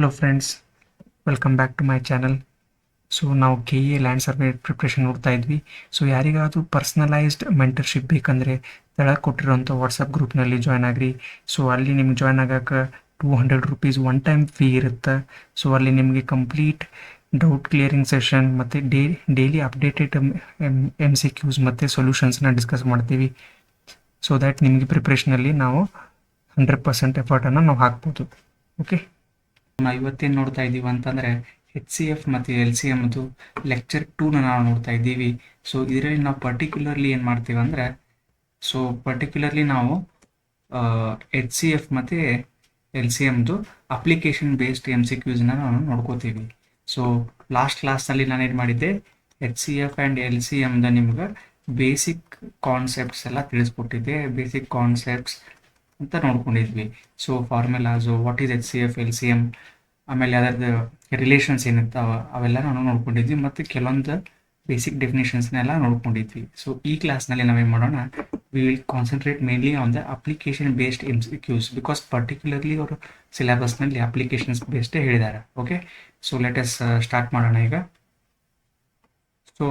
Hello friends, welcome back to my channel. So ನಾವು K A land survey preparation ನೋಡ್ತಾ ಇದ್ವಿ. So ಯಾರಿಗಾದರೂ personalised mentorship ಬೇಕಂದರೆ ತೆಳಗೆ ಕೊಟ್ಟಿರೋಂಥ ವಾಟ್ಸಪ್ ಗ್ರೂಪ್ನಲ್ಲಿ ಜಾಯ್ನ್ ಆಗಿರಿ. ಸೊ ಅಲ್ಲಿ ನಿಮ್ಗೆ ಜಾಯ್ನ್ ಆಗೋಕ್ಕೆ ₹200 ಒನ್ ಟೈಮ್ ಫೀ ಇರುತ್ತೆ. ಸೊ ಅಲ್ಲಿ ನಿಮಗೆ ಕಂಪ್ಲೀಟ್ ಡೌಟ್ ಕ್ಲಿಯರಿಂಗ್ ಸೆಷನ್ ಮತ್ತು ಡೈಲಿ ಅಪ್ಡೇಟೆಡ್ MCQs ಮತ್ತು ಸೊಲ್ಯೂಷನ್ಸ್ನ ಡಿಸ್ಕಸ್ ಮಾಡ್ತೀವಿ. ಸೊ ದ್ಯಾಟ್ ನಿಮಗೆ ಪ್ರಿಪ್ರೇಷನಲ್ಲಿ ನಾವು 100% ಎಫರ್ಟನ್ನು ನಾವು ಹಾಕ್ಬೋದು. ಓಕೆ, ನಾವು ಇವತ್ತೇನು ನೋಡ್ತಾ ಇದ್ದೀವಿ ಅಂತಂದರೆ HCF ಮತ್ತು LCMದು ಲೆಕ್ಚರ್ 2ನ ನಾವು ನೋಡ್ತಾ ಇದ್ದೀವಿ. ಸೊ ಇದರಲ್ಲಿ ನಾವು ಪರ್ಟಿಕ್ಯುಲರ್ಲಿ ಏನು ಮಾಡ್ತೀವಿ ಅಂದರೆ, ಪರ್ಟಿಕ್ಯುಲರ್ಲಿ ನಾವು HCF ಮತ್ತು LCMದು ಅಪ್ಲಿಕೇಶನ್ ಬೇಸ್ಡ್ MCQsನ ನಾವು ನೋಡ್ಕೋತೀವಿ. ಸೊ ಲಾಸ್ಟ್ ಕ್ಲಾಸ್ನಲ್ಲಿ ನಾನೇನು ಮಾಡಿದ್ದೆ, HCF ಆ್ಯಂಡ್ LCMದ ನಿಮ್ಗೆ ಬೇಸಿಕ್ ಕಾನ್ಸೆಪ್ಟ್ಸ್ ಎಲ್ಲ ತಿಳಿಸ್ಕೊಟ್ಟಿದ್ದೆ. ಬೇಸಿಕ್ ಕಾನ್ಸೆಪ್ಟ್ಸ್ ಅಂತ ನೋಡ್ಕೊಂಡಿದ್ವಿ. So formulas, what is HCF LCM, ಆಮೇಲೆ ಅದರದ್ದು ರಿಲೇಷನ್ಸ್ ಏನಿರ್ತಾವೆ ಅವೆಲ್ಲ ನಾವು ನೋಡ್ಕೊಂಡಿದ್ವಿ, ಮತ್ತು ಕೆಲವೊಂದು ಬೇಸಿಕ್ ಡೆಫಿನೇಷನ್ಸ್ನೆಲ್ಲ ನೋಡ್ಕೊಂಡಿದ್ವಿ. ಸೊ ಈ ಕ್ಲಾಸ್ನಲ್ಲಿ ನಾವೇನು ಮಾಡೋಣ, we will concentrate mainly on the application based MCQs, because particularly ಅವರು ಸಿಲೆಬಸ್ನಲ್ಲಿ ಅಪ್ಲಿಕೇಶನ್ಸ್ ಬೇಸ್ಡೇ ಹೇಳಿದ್ದಾರೆ. Okay, so let us start ಮಾಡೋಣ ಈಗ. ಸೊ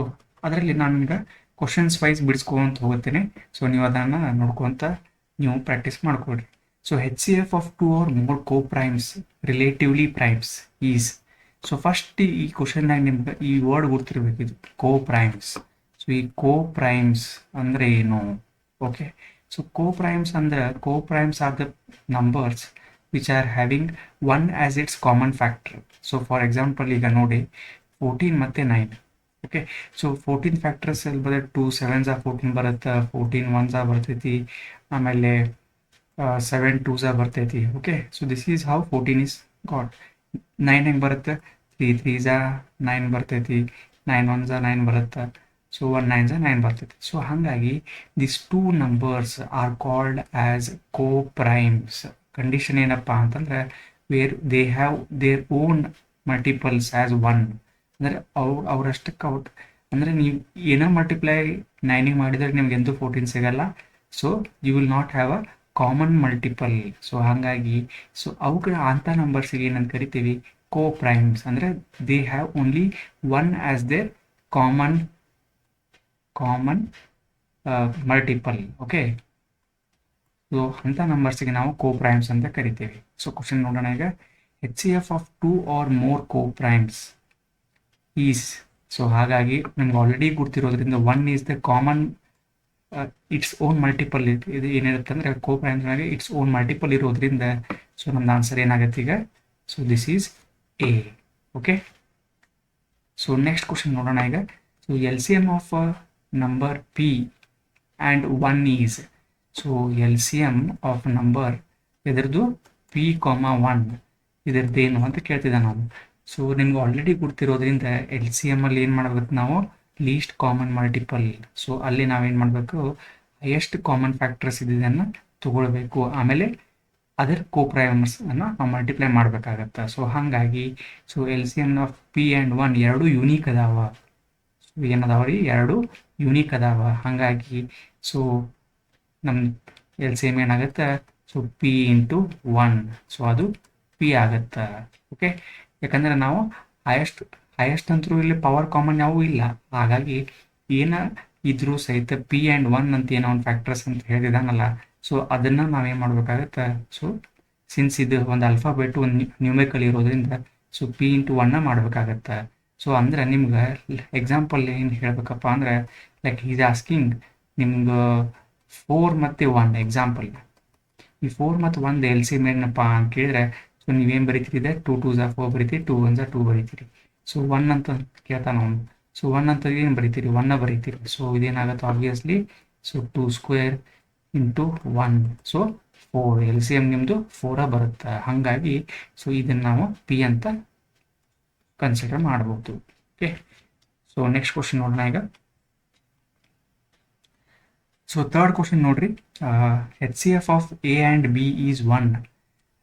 ಅದರಲ್ಲಿ ನಾನು ಈಗ ಕ್ವಶನ್ಸ್ ವೈಸ್ ಬಿಡಿಸ್ಕೊಂತ ಹೋಗುತ್ತೇನೆ. ಸೊ ನೀವು ಅದನ್ನು ನೋಡ್ಕೊತ ನೀವು ಪ್ರಾಕ್ಟೀಸ್ ಮಾಡ್ಕೊಳ್ರಿ. So HCF of 2 or more co-primes relatively primes is. So first ಈ ಕ್ವಶನ್ನಾಗ ನಿಮ್ಗೆ ಈ ವರ್ಡ್ ಗೊತ್ತಿರಬೇಕಿದು, co-primes. ಸೊ ಈ co-primes ಅಂದರೆ ಏನು? ಓಕೆ, ಸೊ co-primes ಅಂದರೆ co-primes are the numbers which are having 1 as it's common factor. So for example ಈಗ ನೋಡಿ 14 ಮತ್ತು 9. ಓಕೆ, ಸೊ 14 ಫ್ಯಾಕ್ಟರ್ಸ್ ಎಲ್ಲಿ ಬರುತ್ತೆ, 2 7s 14 ಬರುತ್ತೆ, 14 1s ಬರ್ತೈತಿ, ಆಮೇಲೆ 7 2s ಬರ್ತೈತಿ. Okay, so this is how 14 is got. 9 ಹೆಂಗೆ ಬರುತ್ತೆ, 3 3s 9 ಬರ್ತೈತಿ, 9 1s 9 ಬರುತ್ತೆ, ಸೊ 1 9s 9 ಬರ್ತೈತಿ. ಸೊ ಹಾಗಾಗಿ this 2 numbers are called as co-primes. Condition ಏನಪ್ಪ ಅಂತಂದರೆ, where they have their own multiples as 1. ಅಂದರೆ ಅವರಷ್ಟಕ್ಕೆ ಔಟ್ ಅಂದರೆ ನೀವು ಏನೋ ಮಲ್ಟಿಪ್ಲೈ 9ಗೆ ಮಾಡಿದರೆ ನಿಮ್ಗೆ ಎಂದೂ 14 ಸಿಗಲ್ಲ. So you will not have a common multiple. So ಹಾಗಾಗಿ ಸೊ ಅವುಗಳ ಅಂಥ ನಂಬರ್ಸಿಗೆ ಏನಂತ ಕರಿತೀವಿ, co-primes. ಅಂದರೆ they have only 1 as their common multiple. Okay, so ಅಂಥ ನಂಬರ್ಸಿಗೆ ನಾವು co-primes ಅಂತ ಕರಿತೀವಿ. ಸೊ ಕ್ವಶನ್ ನೋಡೋಣ ಈಗ. HCF of 2 or more co-primes is. So ಹಾಗಾಗಿ ನಿಮ್ಗೆ ಆಲ್ರೆಡಿ ಗೊತ್ತಿರೋದ್ರಿಂದ 1 is the common it's own multiple. ಇದು ಏನಿರುತ್ತೆ ಅಂದರೆ co-primesನಾಗೆ ಇಟ್ಸ್ ಓನ್ ಮಲ್ಟಿಪಲ್ ಇರೋದ್ರಿಂದ ಸೊ ನಮ್ದು ಆನ್ಸರ್ ಏನಾಗುತ್ತೆ ಈಗ, so this is A. Okay, so next question ನೋಡೋಣ ಈಗ. So LCM of number P and 1 is. So LCM of number ಇದರದ್ದು P, 1 ಇದರದ್ದೇನು ಅಂತ ಕೇಳ್ತಿದ್ದೆ ನಾನು. ಸೊ ನಿಮ್ಗೆ ಆಲ್ರೆಡಿ ಗೊತ್ತಿರೋದ್ರಿಂದ LCM ಅಲ್ಲಿ ಏನು ಮಾಡಬೇಕು ನಾವು, ಲೀಸ್ಟ್ ಕಾಮನ್ ಮಲ್ಟಿಪಲ್. ಸೊ ಅಲ್ಲಿ ನಾವೇನು ಮಾಡಬೇಕು, ಹೈಯೆಸ್ಟ್ ಕಾಮನ್ ಫ್ಯಾಕ್ಟರ್ಸ್ ಇದನ್ನು ತಗೊಳ್ಬೇಕು, ಆಮೇಲೆ ಅದರ co-primesಅನ್ನು ನಾವು ಮಲ್ಟಿಪ್ಲೈ ಮಾಡಬೇಕಾಗತ್ತೆ. ಸೊ ಹಾಗಾಗಿ so LCM of P and 1 ಎರಡು ಯೂನಿಕ್ ಅದಾವ. ಸೊ ಏನದಾವ ರೀ, ಎರಡು ಯೂನಿಕ್ ಅದಾವ. ಹಾಗಾಗಿ ಸೊ ನಮ್ಮ LCM ಏನಾಗುತ್ತೆ, ಸೊ P ಇಂಟು 1, ಸೊ ಅದು P ಆಗುತ್ತೆ. ಓಕೆ, ಯಾಕಂದರೆ ನಾವು ಹೈಯೆಸ್ಟ್ ಅಂತರೂ ಇಲ್ಲಿ ಪವರ್ ಕಾಮನ್ ಯಾವೂ ಇಲ್ಲ. ಹಾಗಾಗಿ ಏನ ಇದ್ರೂ ಸಹಿತ P ಆ್ಯಂಡ್ 1 ಅಂತ ಏನೋ ಒಂದು ಫ್ಯಾಕ್ಟರ್ಸ್ ಅಂತ ಹೇಳಿದಾನಲ್ಲ, ಸೊ ಅದನ್ನು ನಾವೇನು ಮಾಡಬೇಕಾಗತ್ತೆ, ಸೊ ಸಿನ್ಸ್ ಇದು ಒಂದು ಅಲ್ಫಾಬೆಟ್ ಒಂದು ನ್ಯೂಮೆರಿಕಲ್ ಇರೋದ್ರಿಂದ ಸೊ P ಇಂಟು 1 ಮಾಡಬೇಕಾಗತ್ತೆ. ಸೊ ಅಂದರೆ ನಿಮ್ಗೆ ಎಕ್ಸಾಂಪಲ್ ಏನು ಹೇಳಬೇಕಪ್ಪ ಅಂದರೆ, ಲೈಕ್ ಈಸ್ ಆಸ್ಕಿಂಗ್ ನಿಮ್ಗೆ 4 ಮತ್ತು 1 ಎಕ್ಸಾಂಪಲ್. ಈ 4 ಮತ್ತು 1 LCM ಏನಪ್ಪ ಅಂತ ಕೇಳಿದ್ರೆ, ಸೊ ನೀವೇನು ಬರೀತೀರಿ, 2 2s 4 ಬರೀತೀರಿ, 2 1s 2 ಬರೀತೀರಿ. ಸೊ 1 ಅಂತ ಕೇಳ್ತಾನೆ ಅವನು. ಸೊ 1 ಅಂತ ಏನು ಬರೀತೀರಿ, 1 ಬರೀತೀರಿ. ಸೊ ಇದೇನಾಗುತ್ತೆ obviously, so 2 square into 1, so 4. LCM ನಿಮ್ಮದು 4 ಬರುತ್ತೆ. ಹಾಗಾಗಿ ಸೊ ಇದನ್ನು ನಾವು P ಅಂತ ಕನ್ಸಿಡರ್ ಮಾಡ್ಬೋದು. ಓಕೆ, ಸೊ ನೆಕ್ಸ್ಟ್ ಕ್ವಶನ್ ನೋಡೋಣ ಈಗ. ಸೊ ಥರ್ಡ್ ಕ್ವಶನ್ ನೋಡ್ರಿ, HCF of A and B is 1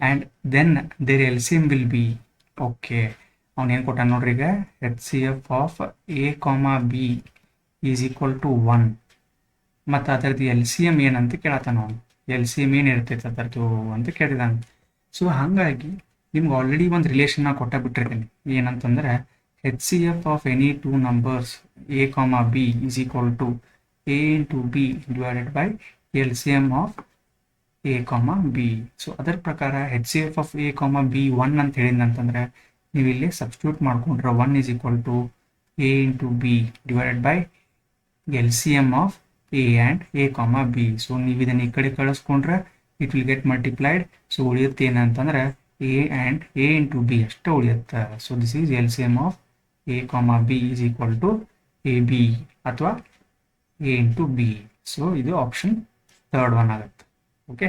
and then their LCM will be. Okay, ಅವನೇನು ಕೊಟ್ಟ ನೋಡ್ರಿ ಈಗ, HCF of A, B is equal to 1 ಮತ್ತು ಅದರದ್ದು LCM ಏನಂತ ಕೇಳತ್ತಾನ ಅವನು. LCM ಏನಿರ್ತೈತೆ ಅದರದ್ದು ಅಂತ ಕೇಳಿದಾನೆ. ಸೊ ಹಾಗಾಗಿ ನಿಮ್ಗೆ ಆಲ್ರೆಡಿ ಒಂದು ರಿಲೇಷನ್ನ ಕೊಟ್ಟ ಬಿಟ್ಟಿರ್ತೀನಿ ಏನಂತಂದರೆ H C F of any two numbers A comma B is equal to A into B divided by L C M of A comma B. So ಅದರ ಪ್ರಕಾರ H C F of A comma B 1 ಅಂತ ಹೇಳಿದಂತಂದರೆ ನೀವು ಇಲ್ಲಿ substitute ಮಾಡ್ಕೊಂಡ್ರೆ 1 is equal to A into B divided by L C M of A and A comma B. So ನೀವು ಇದನ್ನು ಈ ಕಡೆ ಕಳಿಸ್ಕೊಂಡ್ರೆ it will get multiplied. So ಉಳಿಯುತ್ತೆ ಏನಂತಂದ್ರೆ A and A into B ಅಷ್ಟೇ ಉಳಿಯುತ್ತೆ. So this is L C M of A comma B is equal to A B ಅಥವಾ A into B. So ಇದು ಆಪ್ಷನ್ ಥರ್ಡ್ ಒನ್ ಆಗುತ್ತೆ. Okay,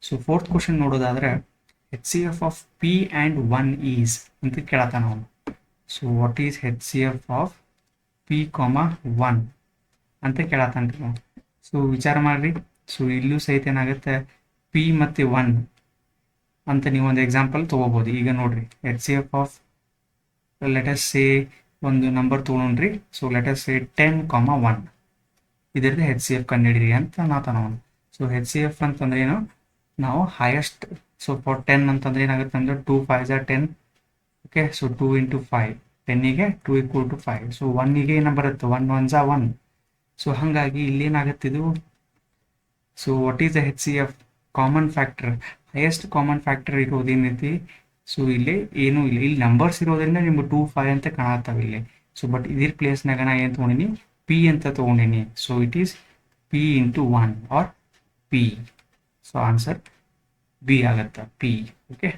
so fourth question ನೋಡೋದಾದ್ರೆ H C F of P and 1 is ಅಂತ ಕೇಳತ್ತಾನ ಅವನು. So what is H C F of P comma 1 ಅಂತ ಕೇಳತ್ತನ್ರಿ ನಾವು. So ವಿಚಾರ ಮಾಡಿರಿ. ಸೊ ಇಲ್ಲೂ ಸಹಿತ ಏನಾಗುತ್ತೆ ಪಿ ಮತ್ತು 1 ಅಂತ ನೀವು ಒಂದು ಎಕ್ಸಾಂಪಲ್ ತೊಗೋಬೋದು. ಈಗ ನೋಡ್ರಿ H C F of let us say ಒಂದು ನಂಬರ್ ತೊಗೊಂಡ್ರಿ. ಸೊ ಲೆಟಸ್ ಸೇ 10,1 ಇದರದ್ದು ಹೆಚ್ ಸಿ ಎಫ್ ಕಂಡುಹಿಡಿರಿ ಅಂತ ನಾವು. ಸೊ ಹೆಚ್ ಸಿ ಎಫ್ ಅಂತಂದ್ರೆ ಏನು, ನಾವು ಹೈಯೆಸ್ಟ್. ಸೊ ಫಾರ್ 10 ಅಂತಂದ್ರೆ ಏನಾಗುತ್ತೆ ಅಂದ್ರೆ 2 5 10. ಓಕೆ, ಸೊ 2 ಇಂಟು 5 10ಗೆ 2 ಈಕ್ವಲ್ ಟು 5. ಸೊ 1ಗೆ ಏನು ಬರುತ್ತೆ 1 1 1. ಸೊ ಹಾಗಾಗಿ ಇಲ್ಲಿ ಏನಾಗುತ್ತೆ ಇದು. So what is the H C F common factor, highest common factor ಇರೋದು ಏನೈತಿ. ಸೊ ಇಲ್ಲಿ ಏನೂ ಇಲ್ಲ, ಇಲ್ಲಿ ನಂಬರ್ಸ್ ಇರೋದ್ರಿಂದ ನಿಮ್ಗೆ 2 5 ಅಂತ ಕಾಣತ್ತಾವ ಇಲ್ಲಿ. ಸೊ ಬಟ್ ಇದ್ರ ಪ್ಲೇಸ್ನಾಗ ನಾ ಏನು ತೊಗೊಂಡಿನಿ ಪಿ ಅಂತ ತೊಗೊಂಡಿನಿ. So it is P into 1 or P. So answer B ಆಗತ್ತ P. Okay,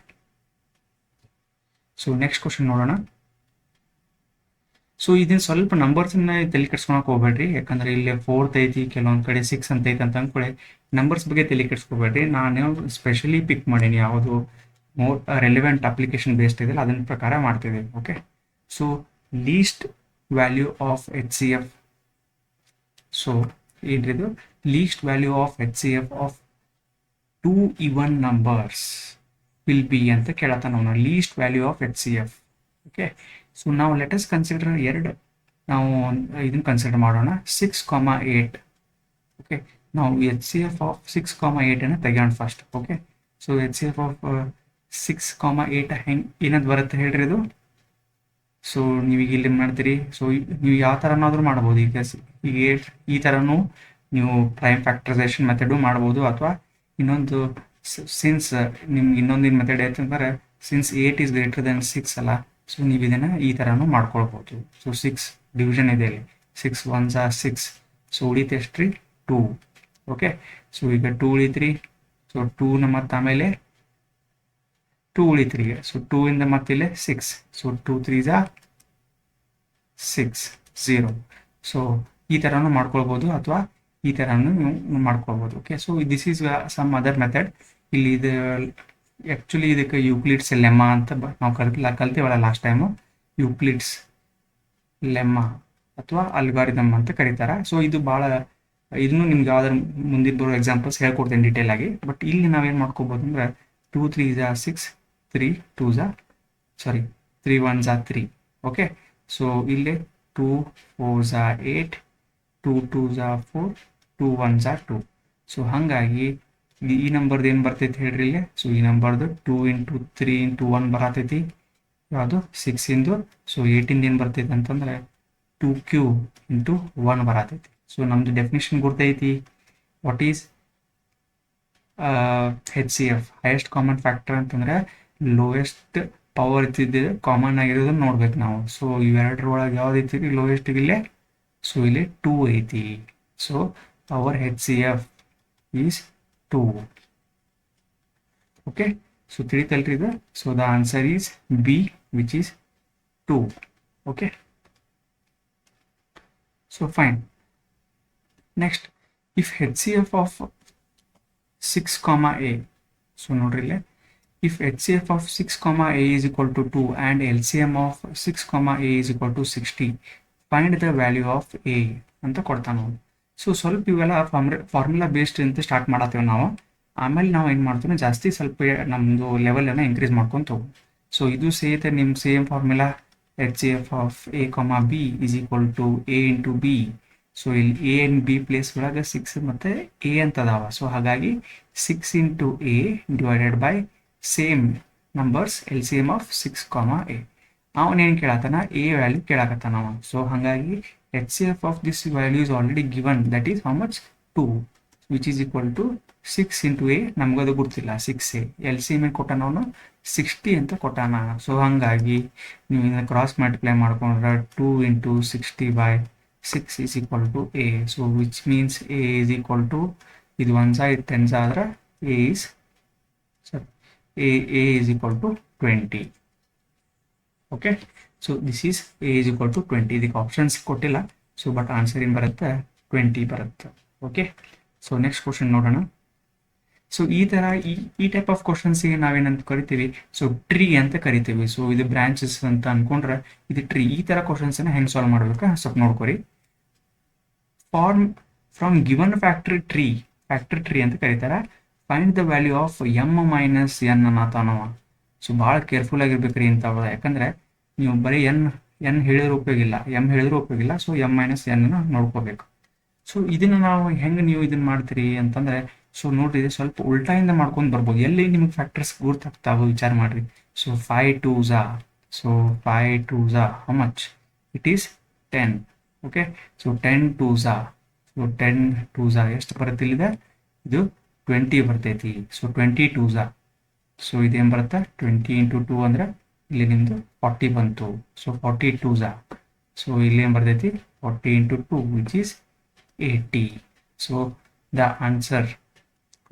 so next question ನೋಡೋಣ. ಸೊ ಇದನ್ನ ಸ್ವಲ್ಪ ನಂಬರ್ಸನ್ನ ತಲೆ ಕೆಡ್ಸ್ಕೊಳಕ್ ಹೋಗ್ಬೇಡ್ರಿ, ಯಾಕಂದ್ರೆ ಇಲ್ಲಿ 4th ಐತಿ, ಕೆಲವೊಂದು ಕಡೆ 6 ಅಂತ ಐತಿ ಅಂತ ಅಂದ್ಕೊಳ್ಳಿ. ನಂಬರ್ಸ್ ಬಗ್ಗೆ ತಲೆ ಕೆಡ್ಸ್ಕೊಬೇಡ್ರಿ. ನಾನು ಸ್ಪೆಷಲಿ ಪಿಕ್ ಮಾಡೀನಿ ಯಾವುದು ಮೋರ್ ರೆಲಿವೆಂಟ್ ಅಪ್ಲಿಕೇಶನ್ ಬೇಸ್ಡ್ ಇದೆಯಲ್ಲ ಅದನ್ನ ಪ್ರಕಾರ ಮಾಡ್ತಿದ್ದೀವಿ. Okay, so least value of H C F. So ಏನ್ರಿದು least value of H C F of 2 even numbers will be ಅಂತ ಕೇಳತ್ತಾನ ನಾವು. Least value of H C F. Okay, so ನಾವು let us consider ನಾವು ಇದನ್ನು ಕನ್ಸಿಡರ್ ಮಾಡೋಣ 6,8. Okay, ನಾವು H C F of 6,8 ಅನ್ನು ತೆಗೆಯೋಣ first. Okay, so H C F of 6,8 ಹೆಂಗೆ ಏನಂತ ಬರುತ್ತೆ ಹೇಳ್ರಿ ಇದು. ಸೊ ನೀವೀಗ ಇಲ್ಲಿ ಮಾಡ್ತೀರಿ. ಸೊ ನೀವು ಯಾವ ಥರನಾದರೂ ಮಾಡ್ಬೋದು. ಈಗ ಈ ಥರನೂ ನೀವು ಪ್ರೈಮ್ ಫ್ಯಾಕ್ಟರೈಸೇಷನ್ ಮೆಥಡು ಮಾಡ್ಬೋದು, ಅಥವಾ ಇನ್ನೊಂದು ಸಿನ್ಸ್ ನಿಮ್ಗೆ ಇನ್ನೊಂದಿನ ಮೆಥಡ್ ಐತಂದ್ರೆ ಸಿನ್ಸ್ 8 ಈಸ್ ಗ್ರೇಟರ್ ದೆನ್ 6 ಅಲ್ಲ. ಸೊ ನೀವು ಇದನ್ನು ಈ ಥರನೂ ಮಾಡ್ಕೊಳ್ಬೋದು. ಸೊ 6 ಡಿವಿಷನ್ ಇದೆ ಇಲ್ಲಿ, 6 1s are 6. ಸೊ ಉಳಿತು ಎಷ್ಟು ರೀ 2. ಓಕೆ, ಸೊ ಈಗ 2 ಉಳಿತ್ರಿ. ಸೊ 2ನ ಮತ್ತು ಆಮೇಲೆ 2 ಉಳಿತ್ರಿ. ಸೊ 2 ಇಂದ ಮತ್ತಿಲ್ಲೇ 6. So 2 3s are 6 0. ಸೊ ಈ ಥರನೂ ಮಾಡ್ಕೊಳ್ಬೋದು ಅಥವಾ ಈ ಥರನೂ ನೀವು ಮಾಡ್ಕೊಳ್ಬೋದು. Okay, so this is some other method. ಇಲ್ಲಿ ಇದು ಆ್ಯಕ್ಚುಲಿ ಇದಕ್ಕೆ ಯೂಕ್ಲಿಡ್ಸ್ ಲೆಮ್ಮ ಅಂತ ನಾವು ಕಲ್ತೀವಲ್ಲ ಲಾಸ್ಟ್ ಟೈಮು. ಯೂಕ್ಲಿಡ್ಸ್ ಲೆಮ್ಮ ಅಥವಾ ಅಲ್ಗಾರಿದಮ್ ಅಂತ ಕರೀತಾರೆ. ಸೊ ಇದು ಭಾಳ ಇದನ್ನು ನಿಮ್ಗೆ ಯಾವ್ದಾದ್ರು ಮುಂದಿನ ಬರೋ ಎಕ್ಸಾಂಪಲ್ಸ್ ಹೇಳ್ಕೊಡ್ತೇನೆ ಡೀಟೇಲ್ ಆಗಿ. ಬಟ್ ಇಲ್ಲಿ ನಾವೇನು ಮಾಡ್ಕೋಬೋದು ಅಂದ್ರೆ 2 3s are 6, 3 1s are 3. Okay, so ಇಲ್ಲಿ 2 4s are 8, 2 2s are 4, 2 1s are 2. So ಹಾಗಾಗಿ ಈ ನಂಬರ್ದು ಏನು ಬರ್ತೈತಿ ಹೇಳ್ರಿ ಇಲ್ಲಿ. ಸೊ ಈ ನಂಬರ್ದು 2 ಇಂಟು 3 ಇಂಟು 1 ಬರತೈತಿ ಯಾವುದು 6 ಇಂದು. ಸೊ 18 ಏನು ಬರ್ತೈತಿ ಅಂತಂದ್ರೆ 2q ಇಂಟು 1 ಬರತೈತಿ. ಸೊ ನಮ್ಮದು ಡೆಫಿನೇಷನ್ ಗೊತ್ತೈತಿ. What is H C F highest common factor ಅಂತಂದ್ರೆ ಲೋಯೆಸ್ಟ್ ಪವರ್ ಇತ್ತಿದ್ದು ಕಾಮನ್ ಆಗಿರೋದನ್ನ ನೋಡ್ಬೇಕು ನಾವು. ಸೊ ಇವೆರಡರೊಳಗೆ ಯಾವ್ದು ಐತಿ ಲೋಯೆಸ್ಟ್ ಇಲ್ಲೇ. ಸೊ ಇಲ್ಲಿ 2 ಐತಿ. So our HCF is 2. Okay, so ತಿಳಿತಲ್ರಿ ಇದು. So the answer is B, which is 2. Okay, so fine. Next, if HCF of 6 comma a. So ನೋಡ್ರಿ ಇಲ್ಲಿ, if HCF of 6 comma a is equal to 2 and LCM of 6 comma a is equal to 60, find the value of a ಅಂತ ಕೊಡ್ತಾನೆ ನಾವು. So ಸ್ವಲ್ಪ ಇವೆಲ್ಲ formula based ಅಂತ start ಮಾಡತ್ತೇವೆ ನಾವು. ಆಮೇಲೆ ನಾವು ಏನು ಮಾಡ್ತೀವಿ ಜಾಸ್ತಿ ಸ್ವಲ್ಪ ನಮ್ಮದು ಲೆವೆಲನ್ನು ಇನ್ಕ್ರೀಸ್ ಮಾಡ್ಕೊತ ಹೋಗು. ಸೊ ಇದು ಸೇತೆ ನಿಮ್ಮ same formula H C F of A comma B is equal to A into B. So ಇಲ್ಲಿ ಎ ಆ್ಯಂಡ್ ಬಿ ಪ್ಲೇಸ್ ಒಳಗೆ 6 ಮತ್ತು ಎ ಅಂತ ಅದಾವ. ಸೊ ಹಾಗಾಗಿ 6 into A divided by same numbers L C M of 6, a. ಅವನೇನು ಕೇಳತ್ತಾನ, A value ಕೇಳಾಕತ್ತಾನ ಅವ. So ಹಾಗಾಗಿ H C F of this value is already given, that is how much 2, which is equal to 6 into A. ನಮಗದು ಗೊತ್ತಿಲ್ಲ, 6a. L C M ಕೊಟ್ಟಾನ ಅವನು 60 ಅಂತ ಕೊಟ್ಟಾನ. So ಹಾಗಾಗಿ ನೀವು ಇದನ್ನ ಕ್ರಾಸ್ ಮಲ್ಟಿಪ್ಲೈ ಮಾಡ್ಕೊಂಡ್ರೆ 2 into 60/6 is equal to A. So which means A is equal to, ಇದು 1 ಸೈಡ್ 10 ಆದ್ರೆ A is a is equal to 20. Okay, so this is a is equal to 20. ಇದಕ್ಕೆ ಆಪ್ಷನ್ಸ್ ಕೊಟ್ಟಿಲ್ಲ, so but answer ಏನು ಬರುತ್ತೆ, 20 ಬರುತ್ತೆ. Okay, so next question ನೋಡೋಣ. So ಈ ಥರ ಈ ಟೈಪ್ ಆಫ್ ಕ್ವಶನ್ಸಿಗೆ ನಾವೇನಂತ ಕರಿತೀವಿ, ಸೊ ಟ್ರೀ ಅಂತ ಕರಿತೀವಿ. ಸೊ ಇದು ಬ್ರಾಂಚಸ್ ಅಂತ ಅನ್ಕೊಂಡ್ರೆ ಇದು ಟ್ರೀ. ಈ ಥರ ಕ್ವಶನ್ಸನ್ನ ಹೆಂಗೆ ಸಾಲ್ವ್ ಮಾಡ್ಬೇಕಾ ಸ್ವಲ್ಪ ನೋಡ್ಕೊರಿ. ಫ್ರಮ್ ಗಿವನ್ ಫ್ಯಾಕ್ಟರಿ ಟ್ರೀ ಅಂತ ಕರೀತಾರೆ. Find the value of M minus N ಅನ್ನತಾನವ. ಸೊ ಭಾಳ ಕೇರ್ಫುಲ್ ಆಗಿರ್ಬೇಕ್ರಿ ಇಂಥವ, ಯಾಕಂದ್ರೆ ನೀವು ಬರೀ ಎನ್ ಹೇಳಿದ್ರು ಉಪಯೋಗಿಲ್ಲ, ಎಮ್ ಹೇಳಿದ್ರು ಉಪಯೋಗಿಲ್ಲ. ಸೊ ಎಮ್ ಮೈನಸ್ ಎನ್ ನೋಡ್ಕೋಬೇಕು. ಸೊ ಇದನ್ನ ನಾವು ಹೆಂಗೆ ನೀವು ಇದನ್ನ ಮಾಡ್ತೀರಿ ಅಂತಂದ್ರೆ, ಸೊ ನೋಡ್ರಿ ಸ್ವಲ್ಪ ಉಲ್ಟಾಯಿಂದ ಮಾಡ್ಕೊಂಡು ಬರ್ಬೋದು. ಎಲ್ಲಿ ನಿಮ್ಗೆ ಫ್ಯಾಕ್ಟರ್ಸ್ ಗುರ್ತಾಗ್ತಾವೆ ವಿಚಾರ ಮಾಡ್ರಿ. So 5 2s, so 5 2s how much, it is 10. Okay, so 10 2s, so 10 2s ಎಷ್ಟು ಬರುತ್ತೆ ಇಲ್ಲಿದೆ, ಇದು 20 ಬರ್ತೈತಿ. ಸೊ 20 2s, ಸೊ ಇದೇನು ಬರುತ್ತೆ 20 ಇಂಟು 2 ಅಂದ್ರೆ ಇಲ್ಲಿ ನಿಮ್ಮದು 40 ಬಂತು. ಸೊ 40 2s, ಸೊ ಇಲ್ಲಿ ಏನು ಬರ್ತೈತಿ 40 into 2 which is 80. So the answer.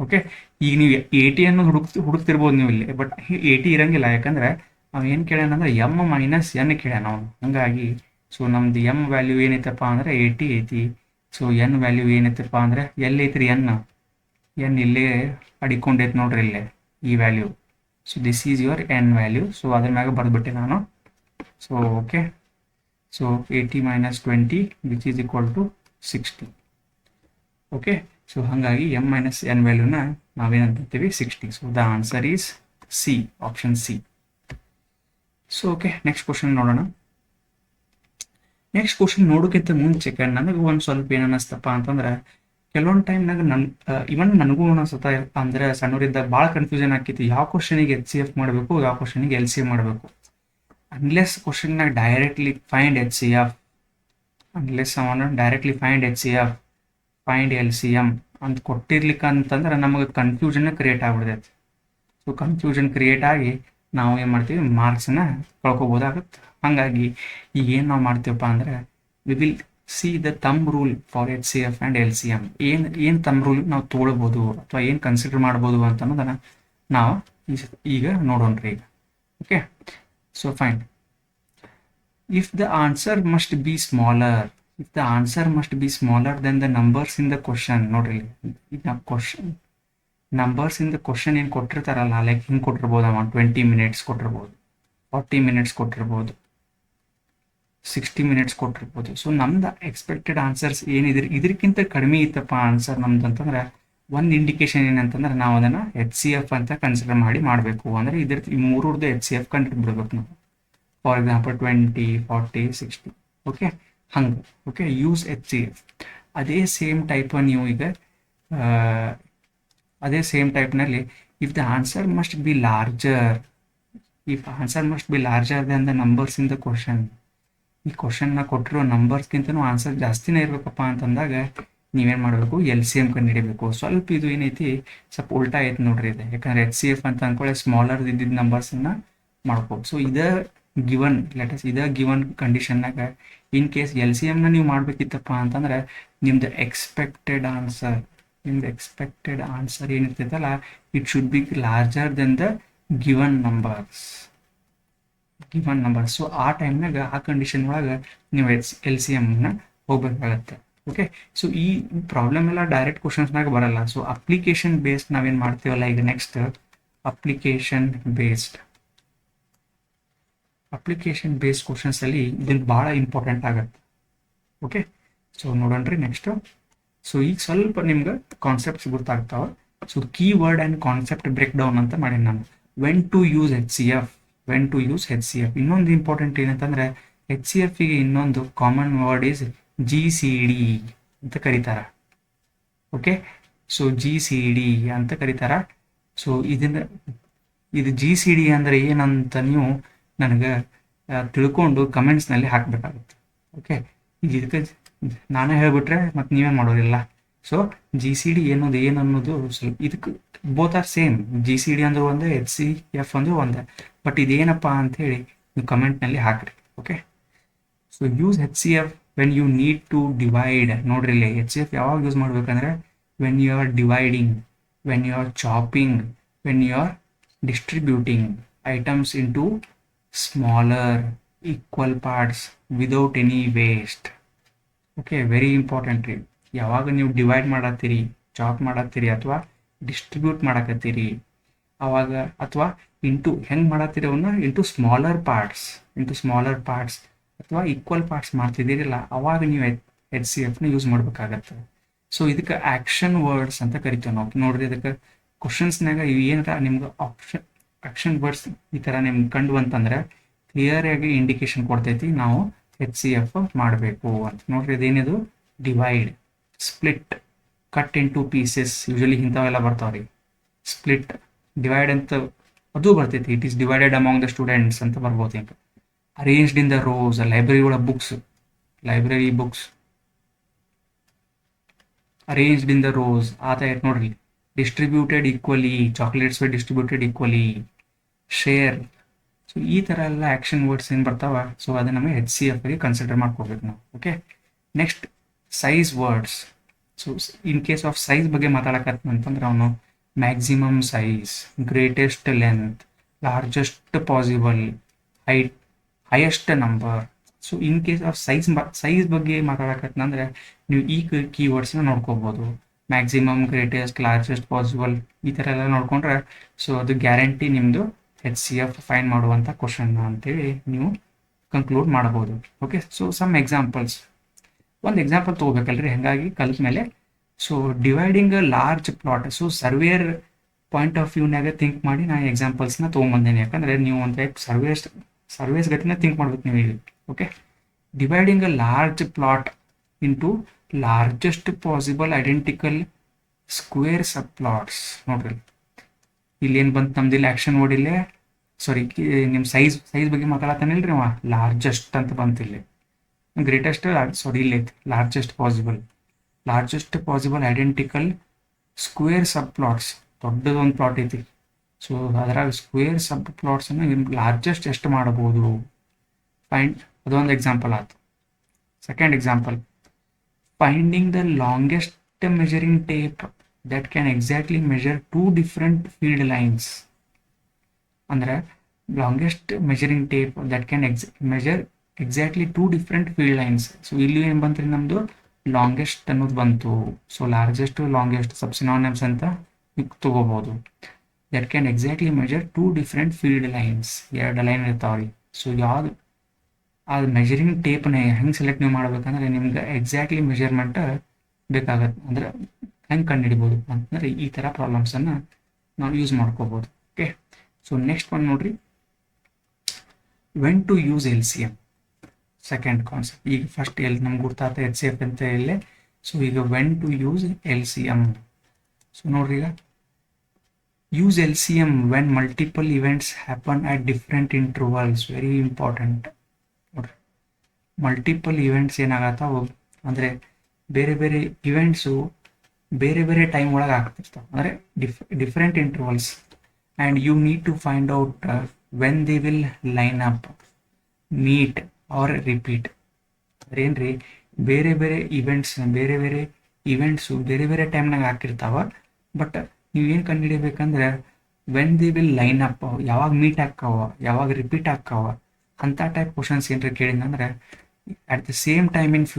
Okay, ಈಗ ನೀವು 80 ಅನ್ನೋದು ಹುಡುಕ್ತಿರ್ಬೋದು ನೀವು ಇಲ್ಲಿ, ಬಟ್ 80 ಇರಂಗಿಲ್ಲ. ಯಾಕಂದ್ರೆ ಅವ್ ಏನು ಕೇಳ್ಯಾನ ಅಂದ್ರೆ ಎಮ್ ಮೈನಸ್ ಎನ್ ಕೇಳ್ಯಾನ ಅವನು. ಹಂಗಾಗಿ ಸೊ ನಮ್ದು ಎಮ್ ವ್ಯಾಲ್ಯೂ ಏನೈತಪ್ಪ ಅಂದ್ರೆ 80 ಐತಿ. ಸೊ ಎನ್ ವ್ಯಾಲ್ಯೂ ಏನೈತಪ್ಪ ಅಂದ್ರೆ ಎಲ್ಲಿ ಐತ್ರಿ, ಎನ್ ಇಲ್ಲೇ ಅಡಿಕೊಂಡೈತೆ ನೋಡ್ರಿ ಇಲ್ಲೇ ಈ value. So this is your N value. So ಅದ್ರ ಮ್ಯಾಗ ಬರೆದ್ಬಿಟ್ಟೆ ನಾನು. So okay, so 80 minus 20 which is equal to 60. Okay, so ಹಾಗಾಗಿ ಎಮ್ ಮೈನಸ್ ಎನ್ ವ್ಯಾಲ್ಯೂನ ನಾವೇನಂತೀವಿ 60. So the answer is C, option C. So okay, next question ನೋಡೋಣ. Next question ನೋಡೋಕ್ಕಿಂತ ಮುಂಚೆ ನನಗೆ ಒಂದು ಸ್ವಲ್ಪ ಏನು ಅನ್ನಿಸ್ತಪ್ಪ ಅಂತಂದ್ರೆ, ಕೆಲವೊಂದು ಟೈಮ್ನಾಗ ಇವನ್ ನನಗೂ ಅನಿಸುತ್ತ ಅಂದ್ರೆ ಸಣ್ಣವರಿದ್ದಾಗ ಭಾಳ ಕನ್ಫ್ಯೂಷನ್ ಆಕೈತಿ. ಯಾವ ಕ್ವಶನಿಗೆ ಎಚ್ ಸಿ ಎಫ್ ಮಾಡಬೇಕು, ಯಾವ ಕ್ವಶನಿಗೆ ಎಲ್ ಸಿ ಎಮ್ ಮಾಡಬೇಕು. ಅನ್ಲೆಸ್ ಕ್ವಶನ್ನಾಗ directly find H C F, unless ಅವನು directly find H C F, find L C M ಅಂತ ಕೊಟ್ಟಿರ್ಲಿಕ್ಕೆ ಅಂತಂದ್ರೆ ನಮಗೆ ಕನ್ಫ್ಯೂಷನ್ ಕ್ರಿಯೇಟ್ ಆಗ್ಬಿಡ್ತೈತಿ. ಸೊ ಕನ್ಫ್ಯೂಷನ್ ಕ್ರಿಯೇಟ್ ಆಗಿ ನಾವು ಏನು ಮಾಡ್ತೀವಿ, ಮಾರ್ಕ್ಸನ್ನ ಕಳ್ಕೊಬೋದಾಗುತ್ತೆ. ಹಾಗಾಗಿ ಈಗ ಏನು ನಾವು ಮಾಡ್ತೀವಪ್ಪ ಅಂದ್ರೆ, we will see the thumb rule for H C F and L C M. ಏನು ಥಂಬ್ ರೂಲ್ ನಾವು ತೊಗೊಳ್ಬೋದು ಅಥವಾ ಏನು ಕನ್ಸಿಡರ್ ಮಾಡ್ಬೋದು ಅಂತ ಅನ್ನೋದನ್ನು ನಾವು ಈಗ ನೋಡೋಣ್ರಿ ಈಗ. Okay, so fine. If the answer must B smaller, if the answer must be smaller than the numbers in the question. ನೋಡ್ರಿ ಈಗ question numbers in the question ಏನು ಕೊಟ್ಟಿರ್ತಾರಲ್ಲ, ಲೈಕ್ ಹಿಂಗೆ ಕೊಟ್ಟಿರ್ಬೋದಮ್ಮ 20 minutes ಕೊಟ್ಟಿರ್ಬೋದು, 40 minutes ಕೊಟ್ಟಿರ್ಬೋದು, 60 minutes ಕೊಟ್ಟಿರ್ಬೋದು. ಸೊ ನಮ್ದು expected answers ಏನಿದ್ರೆ ಇದಕ್ಕಿಂತ ಕಡಿಮೆ ಇತ್ತಪ್ಪ answer ನಮ್ದು ಅಂತಂದ್ರೆ, ಒಂದು ಇಂಡಿಕೇಶನ್ ಏನಂತಂದ್ರೆ ನಾವು ಅದನ್ನು ಎಚ್ ಸಿ ಎಫ್ ಅಂತ ಕನ್ಸಿಡರ್ ಮಾಡಬೇಕು. ಅಂದರೆ ಇದ್ರ ಈ ಮೂರದ್ದು ಎಚ್ ಸಿ ಎಫ್ ಕಂಡುಹಿಡ್ಬಿಡ್ಬೇಕು ನಾವು. For example 20 40 60. ಓಕೆ, ಹಂಗೆ. Okay, use H C F. ಅದೇ ಸೇಮ್ ಟೈಪ್ ನೀವು ಈಗ ಅದೇ ಸೇಮ್ ಟೈಪ್ನಲ್ಲಿ if the answer must be larger, if answer must be larger than the numbers in the question. ಈ ಕ್ವಶನ್ನ ಕೊಟ್ಟಿರೋ ನಂಬರ್ಸ್ಗಿಂತನೂ ಆನ್ಸರ್ ಜಾಸ್ತಿನೇ ಇರಬೇಕಪ್ಪ ಅಂತಂದಾಗ ನೀವೇನು ಮಾಡಬೇಕು, ಎಲ್ ಸಿ ಎಮ್ ಕಂಡುಹಿಡಿಬೇಕು. ಸ್ವಲ್ಪ ಇದು ಏನೈತಿ ಸ್ವಲ್ಪ ಉಲ್ಟಾ ಐತೆ ನೋಡ್ರಿ ಇದು. ಯಾಕಂದರೆ ಎಚ್ ಸಿ ಎಫ್ ಅಂತ ಅಂದ್ಕೊಳ್ಳಿ ಸ್ಮಾಲರ್ ಇದ್ದಿದ್ದ ನಂಬರ್ಸನ್ನು ಮಾಡ್ಬೋದು. ಸೊ ಇದೇ ಗಿವನ್ ಲೆಟಸ್ ಇದೇ ಗಿವನ್ ಕಂಡೀಷನ್ನಾಗ ಇನ್ ಕೇಸ್ ಎಲ್ ಸಿ ಎಮ್ನ ನೀವು ಮಾಡಬೇಕಿತ್ತಪ್ಪ ಅಂತಂದ್ರೆ ನಿಮ್ದು ಎಕ್ಸ್ಪೆಕ್ಟೆಡ್ ಆನ್ಸರ್ ಏನಿರ್ತೈತಲ್ಲ, it should be larger than the given numbers. So ಆ ಟೈಮ್ನಾಗ ಆ ಕಂಡೀಷನ್ ಒಳಗೆ ನೀವು ಎಲ್ ಸಿ ಎಮ್ನ ಹೋಗ್ಬೇಕಾಗತ್ತೆ. ಓಕೆ, ಸೊ ಈ ಪ್ರಾಬ್ಲಮ್ ಎಲ್ಲ ಡೈರೆಕ್ಟ್ ಕ್ವಶನ್ಸ್ನಾಗ ಬರಲ್ಲ. ಸೊ ಅಪ್ಲಿಕೇಶನ್ ಬೇಸ್ಡ್ ನಾವೇನು ಮಾಡ್ತೀವಲ್ಲ ಈಗ ನೆಕ್ಸ್ಟ್ ಅಪ್ಲಿಕೇಶನ್ ಬೇಸ್ಡ್ ಕ್ವಶನ್ಸ್ ಅಲ್ಲಿ ಇದನ್ನು ಭಾಳ ಇಂಪಾರ್ಟೆಂಟ್ ಆಗುತ್ತೆ. ಓಕೆ, ಸೊ ನೋಡೋಣ್ರಿ ನೆಕ್ಸ್ಟ್. ಸೊ ಈಗ ಸ್ವಲ್ಪ ನಿಮ್ಗೆ ಕಾನ್ಸೆಪ್ಟ್ಸ್ ಗೊತ್ತಾಗ್ತಾವೆ. So keyword and concept break down ಅಂತ ಮಾಡೀನಿ ನಾನು. When to use H C F. ಇನ್ನೊಂದು ಇಂಪಾರ್ಟೆಂಟ್ ಏನಂತಂದ್ರೆ ಎಚ್ ಸಿ ಎಫ್ಗೆ ಇನ್ನೊಂದು common word is G C D ಅಂತ ಕರೀತಾರ. Okay, so G C D ಅಂತ ಕರೀತಾರ. ಸೊ ಇದನ್ನ ಇದು GCD ಅಂದರೆ ಏನಂತ ನೀವು ನನಗೆ ತಿಳ್ಕೊಂಡು ಕಮೆಂಟ್ಸ್ನಲ್ಲಿ ಹಾಕಬೇಕಾಗುತ್ತೆ. ಓಕೆ, ಈಗ ಇದಕ್ಕೆ ನಾನೇ ಹೇಳ್ಬಿಟ್ರೆ ಮತ್ತು ನೀವೇ ಮಾಡೋರಿಲ್ಲ. ಸೊ GCD ಏನನ್ನೋದು ಸ್ವಲ್ಪ ಇದಕ್ಕೆ ಬೋತ್ ಆರ್ ಸೇಮ್. GCD ಅಂದ್ರೆ ಒಂದೇ, HCF ಅಂದ್ರೆ ಒಂದೇ, ಬಟ್ ಇದೇನಪ್ಪ ಅಂಥೇಳಿ ನೀವು ಕಮೆಂಟ್ನಲ್ಲಿ ಹಾಕ್ರಿ. Okay, so use HCF when you need to divide. ನೋಡ್ರಿ ಇಲ್ಲಿ HCF ಯಾವಾಗ ಯೂಸ್ ಮಾಡ್ಬೇಕಂದ್ರೆ when you are dividing, when you are chopping, when you are distributing items into smaller equal parts without any waste. Okay, very important ರೀ. ಯಾವಾಗ ನೀವು divide ಮಾಡತ್ತೀರಿ, chop ಮಾಡತ್ತೀರಿ ಅಥವಾ distribute ಮಾಡಕತ್ತೀರಿ ಅವಾಗ, ಅಥವಾ ಹೆಂಗೆ ಮಾಡತ್ತೀರಿ ಅವನ್ನ ಸ್ಮಾಲರ್ ಪಾರ್ಟ್ಸ್ ಅಥವಾ ಈಕ್ವಲ್ ಪಾರ್ಟ್ಸ್ ಮಾಡ್ತಿದ್ದೀರಿಲ್ಲ, ಅವಾಗ ನೀವು HCFನ ಯೂಸ್ ಮಾಡ್ಬೇಕಾಗತ್ತೆ. ಸೊ ಇದಕ್ಕೆ ಆ್ಯಕ್ಷನ್ ವರ್ಡ್ಸ್ ಅಂತ ಕರಿತೀವಿ ನಾವು. ನೋಡ್ರಿ, ಇದಕ್ಕೆ ಕ್ವಶನ್ಸ್ನಾಗ ಏನಾರ ನಿಮ್ಗೆ ಆಕ್ಷನ್ ವರ್ಡ್ಸ್ ಈ ಥರ ನಿಮ್ಗೆ ಕಂಡು ಅಂತಂದ್ರೆ ಕ್ಲಿಯರ್ ಆಗಿ ಇಂಡಿಕೇಶನ್ ಕೊಡ್ತೈತಿ ನಾವು HCF ಮಾಡಬೇಕು ಅಂತ. ನೋಡ್ರಿ, ಇದೇನಿದು divide, split, cut into pieces, usually ಇಂಥವೆಲ್ಲ ಬರ್ತಾವ್ರಿ. ಸ್ಪ್ಲಿಟ್, ಡಿವೈಡ್ ಅಂತ ಅದು ಬರ್ತೈತಿ. It is divided among the students ಅಂತ ಬರ್ಬೋದು. ಹಿಂಗೆ arranged in the rows, library ಒಳಗೆ books arranged in the rows ಆತ ನೋಡ್ರಿ. Distributed equally, chocolates were distributed equally, share. So ಈ ಥರ ಎಲ್ಲ ಆ್ಯಕ್ಷನ್ ವರ್ಡ್ಸ್ ಏನು ಬರ್ತಾವ, ಸೊ ಅದನ್ನ ನಮಗೆ HCFಗೆ ಕನ್ಸಿಡರ್ ಮಾಡ್ಕೋಬೇಕು ನಾವು. Okay, next size words. So in case of size ಬಗ್ಗೆ ಮಾತಾಡಕತ್ತಂತಂದ್ರೆ ಅವನು maximum size, greatest length, largest possible, highest number. So in case of size ಬಗ್ಗೆ ಮಾತಾಡಕತ್ತಂದ್ರೆ ನೀವು ಈ ಕೀವರ್ಡ್ಸ್ನ ನೋಡ್ಕೋಬೋದು. ಮ್ಯಾಕ್ಸಿಮಮ್, ಗ್ರೇಟೆಸ್ಟ್, ಲಾರ್ಜೆಸ್ಟ್ ಪಾಸಿಬಲ್, ಈ ಥರ ಎಲ್ಲ ನೋಡ್ಕೊಂಡ್ರೆ ಸೊ ಅದು ಗ್ಯಾರಂಟಿ ನಿಮ್ಮದು HCF ಫೈನ್ ಮಾಡುವಂಥ ಕ್ವಶನ್ ಅಂತೇಳಿ ನೀವು ಕನ್ಕ್ಲೂಡ್ ಮಾಡ್ಬೋದು. Okay, so some examples. ಒಂದು ಎಕ್ಸಾಂಪಲ್ ತೊಗೋಬೇಕಲ್ರಿ, ಹಾಗಾಗಿ ಕಲ್ತ ಮೇಲೆ. So dividing a large plot. So surveyor point of ವ್ಯೂನಾಗ ಥಿಂಕ್ ಮಾಡಿ ನಾನು ಎಕ್ಸಾಂಪಲ್ಸ್ನ ತೊಗೊಂಬಂದೇನೆ. ಯಾಕಂದರೆ ನೀವು ಒಂದು ಟೈಪ್ ಸರ್ವೇಸ್ ಗತಿನ ಥಿಂಕ್ ಮಾಡ್ಬೇಕು ನೀವು ಇಲ್ಲಿ. Okay, dividing a large plot into largest possible identical square sub plots. ನೋಡ್ರಿ, ಇಲ್ಲಿ ಏನು ಬಂತು ನಮ್ದು, ಇಲ್ಲಿ ಆ್ಯಕ್ಷನ್ ವರ್ಡ್ ಇಲ್ಲೇ, ಸಾರಿ ನಿಮ್ಮ ಸೈಜ್ ಬಗ್ಗೆ ಮಾತಾಡತ್ತಾನಿಲ್ರಿ ಅವ, ಲಾರ್ಜೆಸ್ಟ್ ಅಂತ ಬಂತು ಇಲ್ಲಿ. ಗ್ರೇಟೆಸ್ಟ್, ಸಾರಿ ಇಲ್ಲಿ ಐತಿ ಲಾರ್ಜೆಸ್ಟ್ ಪಾಸಿಬಲ್ ಐಡೆಂಟಿಕಲ್ ಸ್ಕ್ವೇರ್ ಸಬ್ ಪ್ಲಾಟ್ಸ್. ದೊಡ್ಡದೊಂದು ಪ್ಲಾಟ್ ಐತಿ. ಸೊ ಅದರಾಗ ಸ್ಕ್ವೇರ್ ಸಬ್ ಪ್ಲಾಟ್ಸನ್ನು ಲಾರ್ಜೆಸ್ಟ್ ಎಷ್ಟು ಮಾಡಬಹುದು ಫೈಂಡ್, ಅದೊಂದು ಎಕ್ಸಾಂಪಲ್ ಆಯ್ತು. Second example, finding the longest measuring tape that can exactly measure two different field lines. ಅಂದ್ರೆ longest measuring tape that can measure exactly two different field lines. So ಇಲ್ಲಿ ಏನು ಬಂತ್ರಿ, ನಮ್ಮದು longest ಅನ್ನೋದು ಬಂತು. ಸೊ ಲಾರ್ಜೆಸ್ಟ್, ಲಾಂಗೆಸ್ಟ್ ಸಬ್ synonyms ಅಂತ ತಗೋಬಹುದು. that can exactly measure two different field lines. ಎರಡು line ಇರ್ತಾವ್ರಿ. ಸೊ ಯಾವುದು ಆ ಮೆಜರಿಂಗ್ ಟೇಪ್ನ ಹೆಂಗೆ ಸೆಲೆಕ್ಟ್ ನೀವು ಮಾಡ್ಬೇಕಂದ್ರೆ ನಿಮ್ಗೆ ಎಕ್ಸಾಕ್ಟ್ಲಿ ಮೆಜರ್ಮೆಂಟ್ ಬೇಕಾಗತ್ತೆ. ಅಂದ್ರೆ ಹೆಂಗೆ ಕಂಡುಹಿಡಿಬೋದು ಅಂತಂದರೆ ಈ ಥರ ಪ್ರಾಬ್ಲಮ್ಸನ್ನು ನಾವು ಯೂಸ್ ಮಾಡ್ಕೋಬೋದು. ಓಕೆ, ಸೊ ನೆಕ್ಸ್ಟ್ ಒನ್ ನೋಡ್ರಿ, when to use LCM. Second concept. ಈಗ ಫಸ್ಟ್ ನಮ್ಗೆ ಗೊತ್ತಾತ HCF ಅಂತ ಹೇಳಿ. ಸೊ ಈಗ when to use LCM. So ನೋಡ್ರಿ, ಈಗ use LCM when multiple events happen at different intervals. Very important. ನೋಡ್ರಿ, ಮಲ್ಟಿಪಲ್ ಇವೆಂಟ್ಸ್ ಏನಾಗತ್ತಾವ ಅಂದರೆ ಬೇರೆ ಬೇರೆ ಇವೆಂಟ್ಸು ಬೇರೆ ಬೇರೆ ಟೈಮ್ ಒಳಗೆ ಆಗ್ತಿರ್ತಾವೆ, ಅಂದರೆ different intervals. And you need to find out when they will line up, meet or repeat. ಅದೇನ್ರಿ, ಬೇರೆ ಬೇರೆ ಇವೆಂಟ್ಸು ಬೇರೆ ಬೇರೆ ಟೈಮ್ನಾಗ ಹಾಕಿರ್ತಾವ. ಬಟ್ ನೀವೇನು ಕಂಡುಹಿಡಿಬೇಕಂದ್ರೆ when they will line up, ಯಾವಾಗ ಮೀಟ್ ಆಕ್ಕಾವ, ಯಾವಾಗ ರಿಪೀಟ್ ಆಕ್ಕಾವ ಅಂಥ ಟೈಪ್ ಕ್ವಶನ್ಸ್ ಏನ್ರಿ ಕೇಳಿದಂದ್ರೆ at the same time in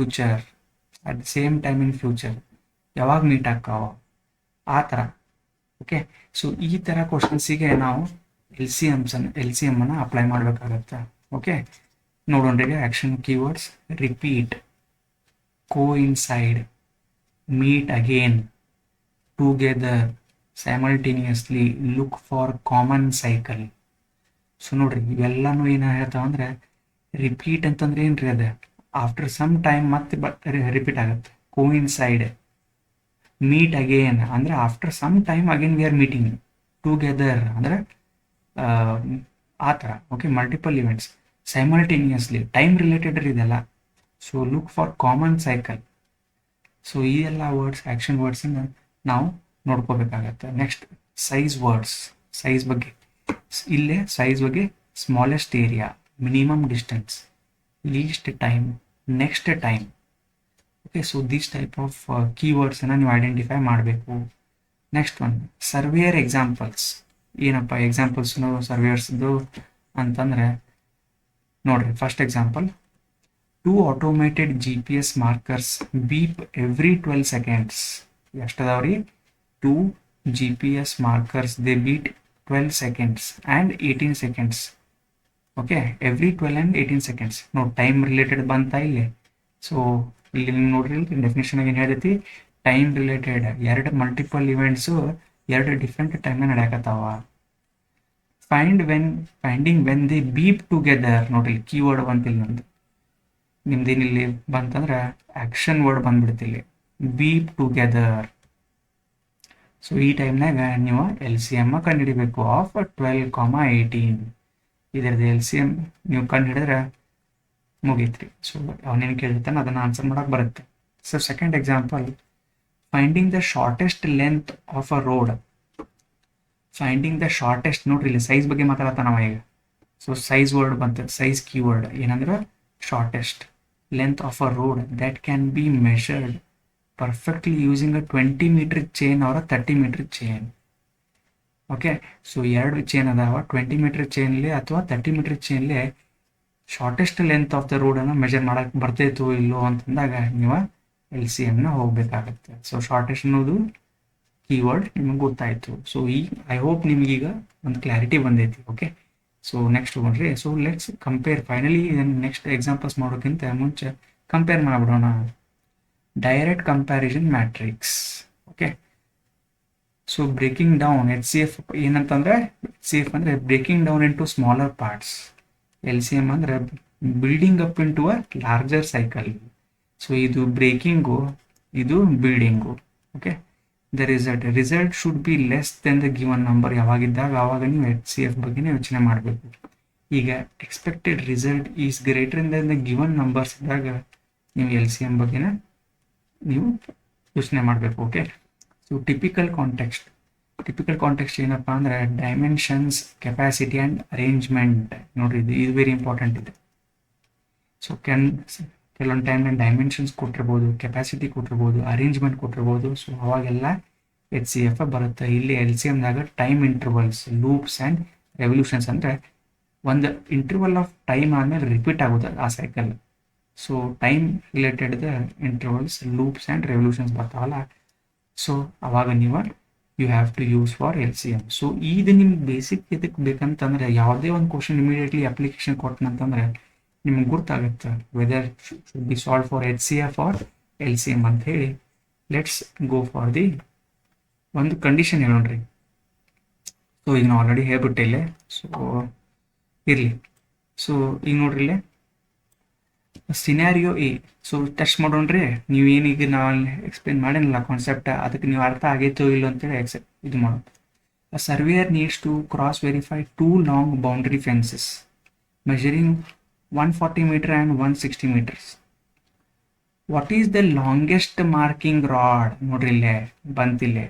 future ಯಾವಾಗ ಮೀಟ್ ಆಕ್ಕಾವ ಆ ಥರ. ಓಕೆ, ಸೊ ಈ ಥರ ಕ್ವಶನ್ಸಿಗೆ ನಾವು LCMನ್ನು ಅಪ್ಲೈ ಮಾಡಬೇಕಾಗತ್ತೆ. ಓಕೆ, ನೋಡೋಣ್ರಿ, action keywords: repeat, coincide, meet again, together, simultaneously, look for common cycle. So ನೋಡ್ರಿ, ಇವೆಲ್ಲನೂ ಏನು ಹೇಳ್ತಾವಂದ್ರೆ ರಿಪೀಟ್ ಅಂತಂದ್ರೆ ಏನ್ರಿ, ಅದು ಆಫ್ಟರ್ ಸಮ್ ಟೈಮ್ ಮತ್ತೆ ರಿಪೀಟ್ ಆಗುತ್ತೆ. ಕೋಇನ್ಸೈಡ್, ಮೀಟ್ ಅಗೇನ್ ಅಂದರೆ after some time again we are meeting. Together ಅಂದರೆ ಆ ಥರ. Okay, multiple events simultaneously time related ಇದೆಲ್ಲ. So look for common cycle. So ಈ ಎಲ್ಲ ವರ್ಡ್ಸ್, ಆ್ಯಕ್ಷನ್ ವರ್ಡ್ಸನ್ನು ನಾವು ನೋಡ್ಕೋಬೇಕಾಗತ್ತೆ. ನೆಕ್ಸ್ಟ್ ಸೈಜ್ ವರ್ಡ್ಸ್, ಸೈಜ್ ಬಗ್ಗೆ. ಇಲ್ಲೇ ಸೈಜ್ ಬಗ್ಗೆ smallest area, minimum distance, least time, next time. Okay, so this type of ಕೀವರ್ಡ್ಸನ್ನು ನೀವು ಐಡೆಂಟಿಫೈ ಮಾಡಬೇಕು. Next one surveyor examples. ಏನಪ್ಪ ಎಕ್ಸಾಂಪಲ್ಸ್ನು ಸರ್ವೇಯರ್ಸ್ದು ಅಂತಂದರೆ ನೋಡ್ರಿ, first example, 2 automated GPS markers beep every 12 seconds. ಎಷ್ಟದಾವ್ರಿ? 2 GPS markers, they beep 12 seconds and 18 seconds. Okay, every 12 and 18 seconds. ನೋಡಿ, ಟೈಮ್ ರಿಲೇಟೆಡ್ ಬಂತ ಇಲ್ಲಿ. ಸೊ ಇಲ್ಲಿ ನೋಡ್ರಿ, ಡೆಫಿನೇಷನ್ ಏನು ಹೇಳ್ತೈತಿ? ಟೈಮ್ ರಿಲೇಟೆಡ್ ಎರಡು ಮಲ್ಟಿಪಲ್ ಇವೆಂಟ್ಸು ಎರಡು ಡಿಫ್ರೆಂಟ್ ಟೈಮ್ನ ನಡೆಯಕತ್ತಾವ. Finding when they beep together. ನೋಡ್ರಿ, ಕೀವರ್ಡ್ ಬಂತಿಲ್ಲ ನಂದು. ನಿಮ್ದೇನಿಲ್ಲಿ ಬಂತಂದ್ರೆ ಆ್ಯಕ್ಷನ್ ವರ್ಡ್ ಬಂದ್ಬಿಡ್ತಿಲ್ಲಿ, ಬೀಪ್ ಟುಗೆದರ್. ಸೊ ಈ ಟೈಮ್ನಾಗ ನೀವು LCM ಕಂಡುಹಿಡಿಬೇಕು ಆಫ್ 12, 18. ಇದರದ್ದು LCM ನೀವು ಕಂಡುಹಿಡಿದ್ರೆ ಮುಗೀತ್ರಿ. ಸೊ ಅವನೇನು ಕೇಳಿರ್ತಾನೆ ಅದನ್ನು ಆನ್ಸರ್ ಮಾಡೋಕೆ ಬರುತ್ತೆ. So second example, finding the shortest length of a road. Finding the shortest. ನೋಡ್ರಿ, ಇಲ್ಲಿ ಸೈಜ್ ಬಗ್ಗೆ ಮಾತಾಡ್ತಾನವ ಈಗ. ಸೊ ಸೈಜ್ ವರ್ಡ್ ಬಂತ, ಸೈಜ್ ಕೀವರ್ಡ್ ಏನಂದ್ರೆ shortest length of a road that can be measured perfectly using a 20-meter chain or a 30-meter chain. Okay, so ಎರಡು chain ಅದಾವ, 20-meter ಚೈನ್ಲಿ ಅಥವಾ 30-meter ಚೈನ್ಲಿ ಶಾರ್ಟೆಸ್ಟ್ ಲೆಂತ್ ಆಫ್ ದ ರೋಡನ್ನು measure ಮಾಡಕ್ಕೆ ಬರ್ತೈತೋ ಇಲ್ಲೋ ಅಂತಂದಾಗ ನೀವು LCMನ ಹೋಗ್ಬೇಕಾಗತ್ತೆ. ಸೊ ಶಾರ್ಟೆಸ್ಟ್ ಅನ್ನೋದು ಕೀವರ್ಡ್ ನಿಮಗೆ ಗೊತ್ತಾಯಿತು. ಸೊ ಐ ಹೋಪ್ ನಿಮಗೀಗ ಒಂದು ಕ್ಲಾರಿಟಿ ಬಂದೈತಿ. ಓಕೆ, ಸೊ ನೆಕ್ಸ್ಟ್ ನೋಡ್ರಿ. So let's compare. Finally next examples ಮಾಡೋಕ್ಕಿಂತ ಮುಂಚೆ ಕಂಪೇರ್ ಮಾಡ್ಬಿಡೋಣ. Direct comparison matrix. Okay, so breaking down HCF ಏನಂತಂದರೆ, HCF ಅಂದರೆ breaking down into smaller parts. LCM ಅಂದರೆ building up into a larger cycle. So ಇದು breaking, ಇದು building. Okay, the result should be less than the given number. ಯಾವಾಗಿದ್ದಾಗ ಆವಾಗ ನೀವು HCF ಬಗ್ಗೆ ಯೋಚನೆ ಮಾಡಬೇಕು. ಈಗ expected result is greater then the given numbers ಇದ್ದಾಗ ನೀವು LCM ಬಗ್ಗೆನ ನೀವು ಯೋಚನೆ ಮಾಡಬೇಕು. ಓಕೆ, ಸೊ ಟಿಪಿಕಲ್ ಕಾಂಟೆಕ್ಸ್ಟ್ ಏನಪ್ಪ ಅಂದರೆ ಡೈಮೆನ್ಷನ್ಸ್, ಕೆಪಾಸಿಟಿ ಆ್ಯಂಡ್ ಅರೇಂಜ್ಮೆಂಟ್. ನೋಡ್ರಿ, ಇದು ವೆರಿ ಇಂಪಾರ್ಟೆಂಟ್ ಇದೆ. ಸೊ ಕೆಲವೊಂದು ಟೈಮ್ನ ಡೈಮೆನ್ಷನ್ಸ್ ಕೊಟ್ಟಿರ್ಬೋದು, ಕೆಪಾಸಿಟಿ ಕೊಟ್ಟಿರ್ಬೋದು, ಅರೇಂಜ್ಮೆಂಟ್ ಕೊಟ್ಟಿರ್ಬೋದು. ಸೊ ಅವಾಗೆಲ್ಲ HCF ಬರುತ್ತೆ. ಇಲ್ಲಿ LCMದಾಗ time intervals, loops and revolutions ಅಂದರೆ ಒಂದು ಇಂಟರ್ವಲ್ ಆಫ್ ಟೈಮ್ ಆದಮೇಲೆ ರಿಪೀಟ್ ಆಗುತ್ತೆ ಆ cycle. So time related intervals, loops and revolutions ಬರ್ತಾವಲ್ಲ. ಸೊ ಅವಾಗ ನೀವು you have to use for LCM. So ಇದು ನಿಮ್ಗೆ ಬೇಸಿಕ್ ಇದಕ್ಕೆ ಬೇಕಂತಂದರೆ ಯಾವುದೇ ಒಂದು ಕ್ವಶನ್ ಇಮಿಡಿಯೇಟ್ಲಿ ಅಪ್ಲಿಕೇಶನ್ ಕೊಟ್ಟನಂತಂದರೆ ನಿಮ್ಗೆ ಗೊತ್ತಾಗುತ್ತೆ whether should be solve for HCF or LCM ಅಂತ ಹೇಳಿ. ಲೆಟ್ಸ್ ಗೋ ಫಾರ್ ದಿ ಒಂದು ಕಂಡೀಷನ್ ಹೇಳೋಣ್ರಿ. ಸೊ ಈಗ ನಾವು ಆಲ್ರೆಡಿ ಹೇಳ್ಬಿಟ್ಟಿಲ್ಲ, ಸೊ ಇರಲಿ. ಸೊ ಈಗ ನೋಡ್ರಿ, ಇಲ್ಲೇ ಸಿನಾರಿಯೋ ಎ. ಸೊ ಟೆಸ್ಟ್ ಮಾಡೋಣ್ರಿ. ನೀವು ಏನೀಗ ನಾವು ಎಕ್ಸ್ಪ್ಲೇನ್ ಮಾಡಿನಲ್ಲ ಕಾನ್ಸೆಪ್ಟ್, ಅದಕ್ಕೆ ನೀವು ಅರ್ಥ ಆಗೈತೋ ಇಲ್ಲೋ ಅಂತೇಳಿ ಇದು ಮಾಡೋದು. A surveyor needs to cross verify 2 long boundary fences measuring 140 meter and 160 meters. What is the longest marking rod? ನೋಡ್ರಿ, ಇಲ್ಲೇ ಬಂತಿಲ್ಲೇ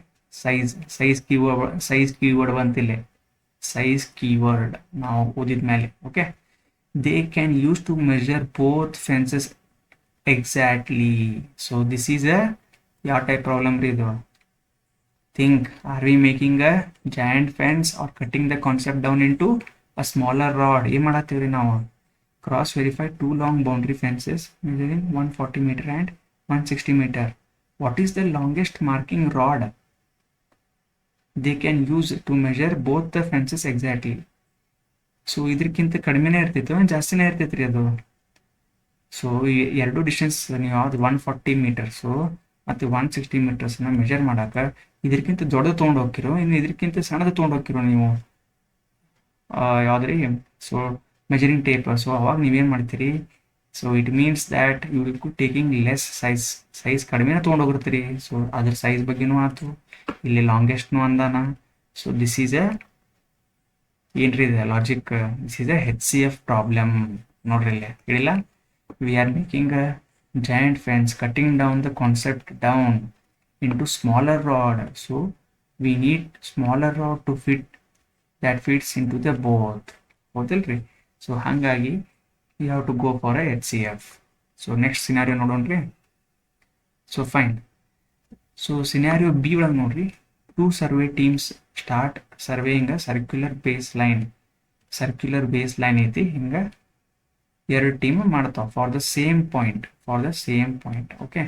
ಸೈಜ್ ಕೀವರ್ಡ್ ಬಂತಿಲ್ಲೇ. ಸೈಜ್ ಕೀವರ್ಡ್ ನಾವು ಓದಿದ ಮೇಲೆ. Okay, they can use to measure both fences exactly. So this is a ಯಾವ type problem ರೀ ಇದು? Think, are we making a joint fence or cutting the concept down into a smaller rod? ಏನು ಮಾಡತ್ತೀವ್ರಿ ನಾವು? Cross verify 2 long boundary fences measuring 140 meter and 160 meter. What is the longest marking rod they can use to measure both the fences exactly? So ಇದಕ್ಕಿಂತ ಕಡಿಮೆನೇ ಇರ್ತಿತ್ತು, ಜಾಸ್ತಿನೇ ಇರ್ತೈತ್ರಿ ಅದು. So ಎರಡು distance ನೀವು ಯಾವ್ದು 140 ಮೀಟರ್ಸು ಮತ್ತು 160 ಮೀಟರ್ಸ್ನ ಮೆಜರ್ ಮಾಡೋಕೆ ಇದಕ್ಕಿಂತ ದೊಡ್ಡದು ತೊಗೊಂಡು ಹೋಗ್ತಿರೋ, ಇನ್ನು ಇದಕ್ಕಿಂತ ಸಣ್ಣದು ತೊಗೊಂಡು ಹೋಗ್ತಿರೋ ನೀವು ಯಾವುದ್ರಿ? So measuring tape. ಸೊ ಅವಾಗ ನೀವೇನು ಮಾಡ್ತೀರಿ? So it means that you will taking less size ಕಡಿಮೆನೇ ತೊಗೊಂಡೋಗಿರ್ತೀರಿ. ಸೊ ಅದ್ರ ಸೈಜ್ ಬಗ್ಗೆನೂ ಆಯ್ತು, ಇಲ್ಲಿ ಲಾಂಗೆಸ್ಟ್ನು ಅಂದಾನ. ಸೊ ದಿಸ್ ಈಸ್ ಎ ಏನ್ರಿ ಇದೆ logic? This is a HCF problem. ನೋಡ್ರಿ ಇಲ್ಲಿ ಹೇಳಿಲ್ಲ, we are making a giant fence, cutting down the concept down into smaller rod, so we need smaller rod to fit that fits into the both. ಹೌದಲ್ರಿ? So ಹಾಗಾಗಿ you have to go for a HCF. So next scenario ನೋಡೋಣ್ರಿ. So fine. So scenario B ಒಳಗೆ ನೋಡ್ರಿ, 2 survey teams start surveying a circular base line. Circular base line ಐತಿ, ಹಿಂಗೆ 2 team ಮಾಡ್ತಾವ for the same point. Okay,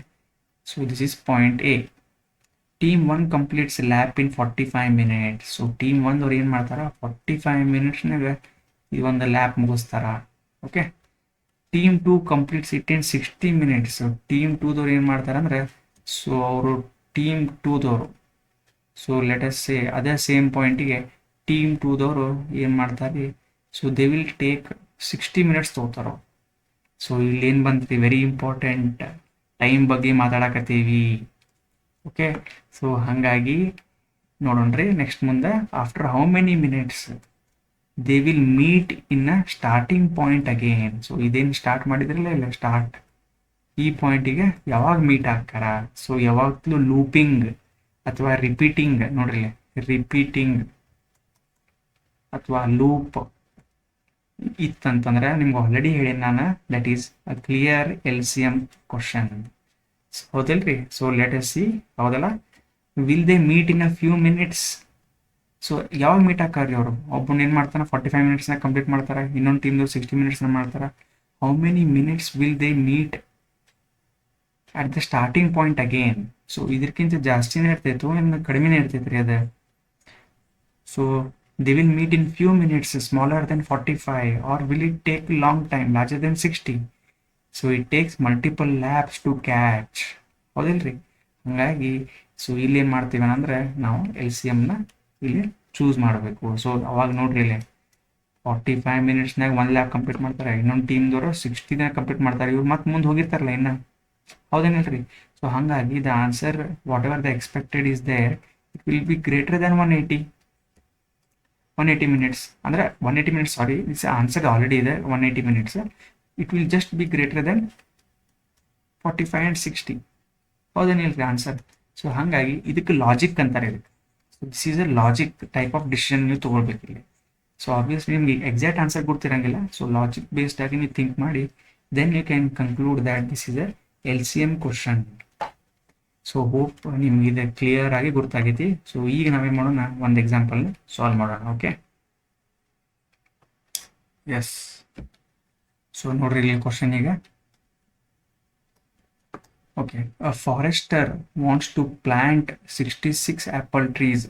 so this is point A. Team 1 completes lap in 45 minutes. So team 1 ಅವ್ರು ಏನು ಮಾಡ್ತಾರ, 45 ಮಿನಿಟ್ಸ್ನಾಗ ಈ ಒಂದು lap ಮುಗಿಸ್ತಾರ. Okay, team 2 completes it in 60 minutes. Team 2ದವ್ರು ಏನು ಮಾಡ್ತಾರೆ ಅಂದರೆ, ಸೊ ಅವರು ಟೀಮ್ 2ದವರು, ಸೊ ಲೆಟಸ್ ಸೇ ಅದೇ ಸೇಮ್ ಪಾಯಿಂಟಿಗೆ ಟೀಮ್ 2ದವರು ಏನು ಮಾಡ್ತಾರೆ, so they will take 60 minutes ತೊಗೋತಾರೋ. ಸೊ ಇಲ್ಲಿ ಏನು ಬಂದ್ರಿ, ವೆರಿ ಇಂಪಾರ್ಟೆಂಟ್, ಟೈಮ್ ಬಗ್ಗೆ ಮಾತಾಡಕತ್ತೀವಿ. ಓಕೆ, ಸೊ ಹಾಗಾಗಿ ನೋಡೋಣ್ರಿ ನೆಕ್ಸ್ಟ್ ಮುಂದೆ. After how many minutes they will meet in a starting point again. So ಇದೇನು ಸ್ಟಾರ್ಟ್ ಮಾಡಿದ್ರಲ್ಲ, ಇಲ್ಲ ಸ್ಟಾರ್ಟ್ ಈ ಪಾಯಿಂಟಿಗೆ ಯಾವಾಗ ಮೀಟ್ ಆಗ್ತಾರ? ಸೊ ಯಾವಾಗಲೂ ಲೂಪಿಂಗ್ ಅಥವಾ ರಿಪೀಟಿಂಗ್, ನೋಡ್ರಿ ರಿಪೀಟಿಂಗ್ ಅಥವಾ ಲೂಪ್ ಇತ್ತಂತಂದ್ರೆ ನಿಮ್ಗೆ ಆಲ್ರೆಡಿ ಹೇಳಿ ನಾನು, that is a clear LCM question. ಹೌದಲ್ರಿ? ಸೊ ಲೆಟ್ ಅಸ್ ಸಿ, ಹೌದಲ್ಲ, will they meet in a few minutes. So ಯಾವಾಗ ಮೀಟ್ ಹಾಕಾರ್ರಿ ಅವರು? ಒಬ್ಬನ ಏನು ಮಾಡ್ತಾನೆ, 45 ಮಿನಿಟ್ಸ್ನಾಗ ಕಂಪ್ಲೀಟ್ ಮಾಡ್ತಾರೆ, ಇನ್ನೊಂದು ಟೀಮ್ದು 60 ಮಿನಿಟ್ಸ್ನ ಮಾಡ್ತಾರೆ. How many minutes will they meet at the starting point again? So ಇದಕ್ಕಿಂತ ಜಾಸ್ತಿನೇ ಇರ್ತೈತು ಇನ್ನು ಕಡಿಮೆನೇ ಇರ್ತೈತ್ರಿ ಅದು. So they will meet in few minutes, smaller than 45, or will it take long time, larger than 60? So it takes multiple laps to catch. ಹೌದಿಲ್ರಿ? ಹಾಗಾಗಿ so ಇಲ್ಲಿ ಏನು ಮಾಡ್ತೀವಿ ಅಂದರೆ, ನಾವು LCMನ ಇಲ್ಲಿ ಚೂಸ್ ಮಾಡಬೇಕು. ಸೊ ಅವಾಗ ನೋಡ್ರಿ, ಇಲ್ಲಿ 45 ಮಿನಿಟ್ಸ್ನಾಗ 1 ಲ್ಯಾಪ್ ಕಂಪ್ಲೀಟ್ ಮಾಡ್ತಾರೆ, ಇನ್ನೊಂದು ಟೀಮ್ದವರು 60ನ ಕಂಪ್ಲೀಟ್ ಮಾಡ್ತಾರೆ, ಇವ್ರು ಮತ್ತೆ ಮುಂದೆ ಹೋಗಿರ್ತಾರಲ್ಲ ಇನ್ನು. ಹೌದೇನಲ್ರಿ? ಸೊ ಹಾಗಾಗಿ the answer whatever the expected is there, it will be greater than 180 minutes. ಅಂದರೆ 180 minutes, sorry, this answer already ಇದೆ 180 minutes. It will just be greater than 45 and 60. ಹೌದೇನಿಲ್ರಿ ಆನ್ಸರ್? ಸೊ ಹಾಗಾಗಿ ಇದಕ್ಕೆ ಲಾಜಿಕ್ ಅಂತಾರೆ. ಇದಕ್ಕೆ this is a logic type of decision ನೀವು ತೊಗೊಳ್ಬೇಕಿಲ್ಲ. So obviously ನಿಮ್ಗೆ ಎಕ್ಸಾಕ್ಟ್ ಆನ್ಸರ್ ಗೊತ್ತಿರಂಗಿಲ್ಲ. ಸೊ ಲಾಜಿಕ್ ಬೇಸ್ಡ್ ಆಗಿ ನೀವು ಥಿಂಕ್ ಮಾಡಿ, then you can conclude that this is a LCM question. So hope ನಿಮ್ಗೆ ಇದು ಕ್ಲಿಯರ್ ಆಗಿ ಗೊತ್ತಾಗೈತಿ. ಸೊ ಈಗ ನಾವೇನು ಮಾಡೋಣ, ಒಂದು ಎಕ್ಸಾಂಪಲ್ನ ಸಾಲ್ವ್ ಮಾಡೋಣ. Okay, yes. ಸೊ ನೋಡ್ರಿ ಇಲ್ಲಿ ಕ್ವಶನ್ ಈಗ. Okay, a forester wants to plant 66 apple trees,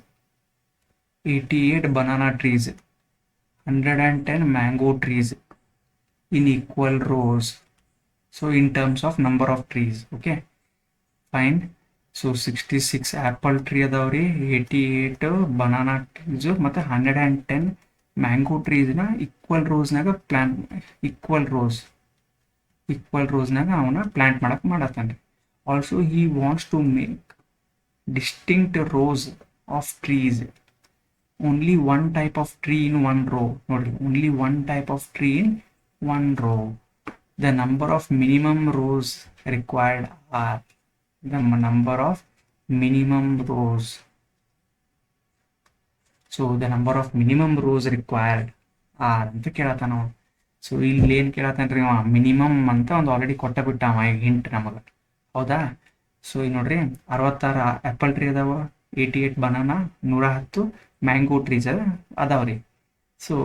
88 banana trees, 110 mango trees in equal rows. So in terms of number of trees, okay, fine. So 66 apple tree adavri, 88 banana trees ಮತ್ತೆ 110 mango trees ನ equal rows ನಾಗ plant, equal rows ನಾಗ ಅವನ plant ಮಾಡತ್ತಾನ್ರಿ. Also he wants to make distinct rows of trees, only one type of tree in one row. ನೋಡ್ರಿ, only one type of tree in one row. The number of minimum rows required are, the number of minimum rows. So the number of minimum rows required are ಅಂತ ಕೇಳತ್ತಾನ. So ಇಲ್ಲಿ ಏನು ಕೇಳತ್ತಾನ್ರಿ, minimum ಅಂತ ಒಂದು already ಕೊಟ್ಟ ಬಿಟ್ಟ ಈಗ hint ನಮಗೆ. ಹೌದಾ? ಸೊ ಈಗ ನೋಡ್ರಿ, 66 ಆ್ಯಪಲ್ ಟ್ರೀ ಅದಾವ, 88 ಬನಾನಾ, 110 ಮ್ಯಾಂಗೋ ಟ್ರೀಸ್ ಅದಾವ್ರಿ. ಸೊ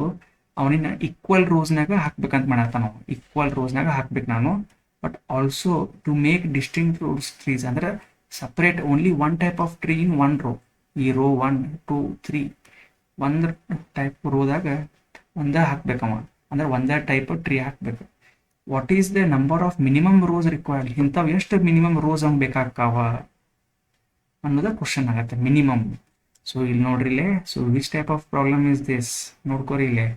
ಅವನಿನ ಈಕ್ವಲ್ ರೋಸ್ನಾಗ ಹಾಕ್ಬೇಕಂತ ಮಾಡತ್ತ ನಾವು, ಈಕ್ವಲ್ ರೋಸ್ನಾಗ ಹಾಕ್ಬೇಕು ನಾನು. But also to make distinct rows trees ಅಂದ್ರೆ separate, only one type of tree in one row. ಈ ರೋ 1, 2, 3 ಒಂದು ಟೈಪ್ ರೋದಾಗ ಒಂದೇ ಹಾಕ್ಬೇಕವ, ಅಂದ್ರೆ ಒಂದೇ ಟೈಪ್ ಟ್ರೀ ಹಾಕ್ಬೇಕು. What is the number of minimum rows required? ಇಂಥವು ಎಷ್ಟು ಮಿನಿಮಮ್ ರೋಸ್ ಹಂಗೆ ಬೇಕಾಗ್ತಾವ ಅನ್ನೋದು ಕ್ವಶನ್ ಆಗತ್ತೆ, ಮಿನಿಮಮ್. ಸೊ ಇಲ್ಲಿ ನೋಡ್ರಿ ಇಲ್ಲೇ, so which type of problem is this ನೋಡ್ಕೋರಿ ಇಲ್ಲೇ.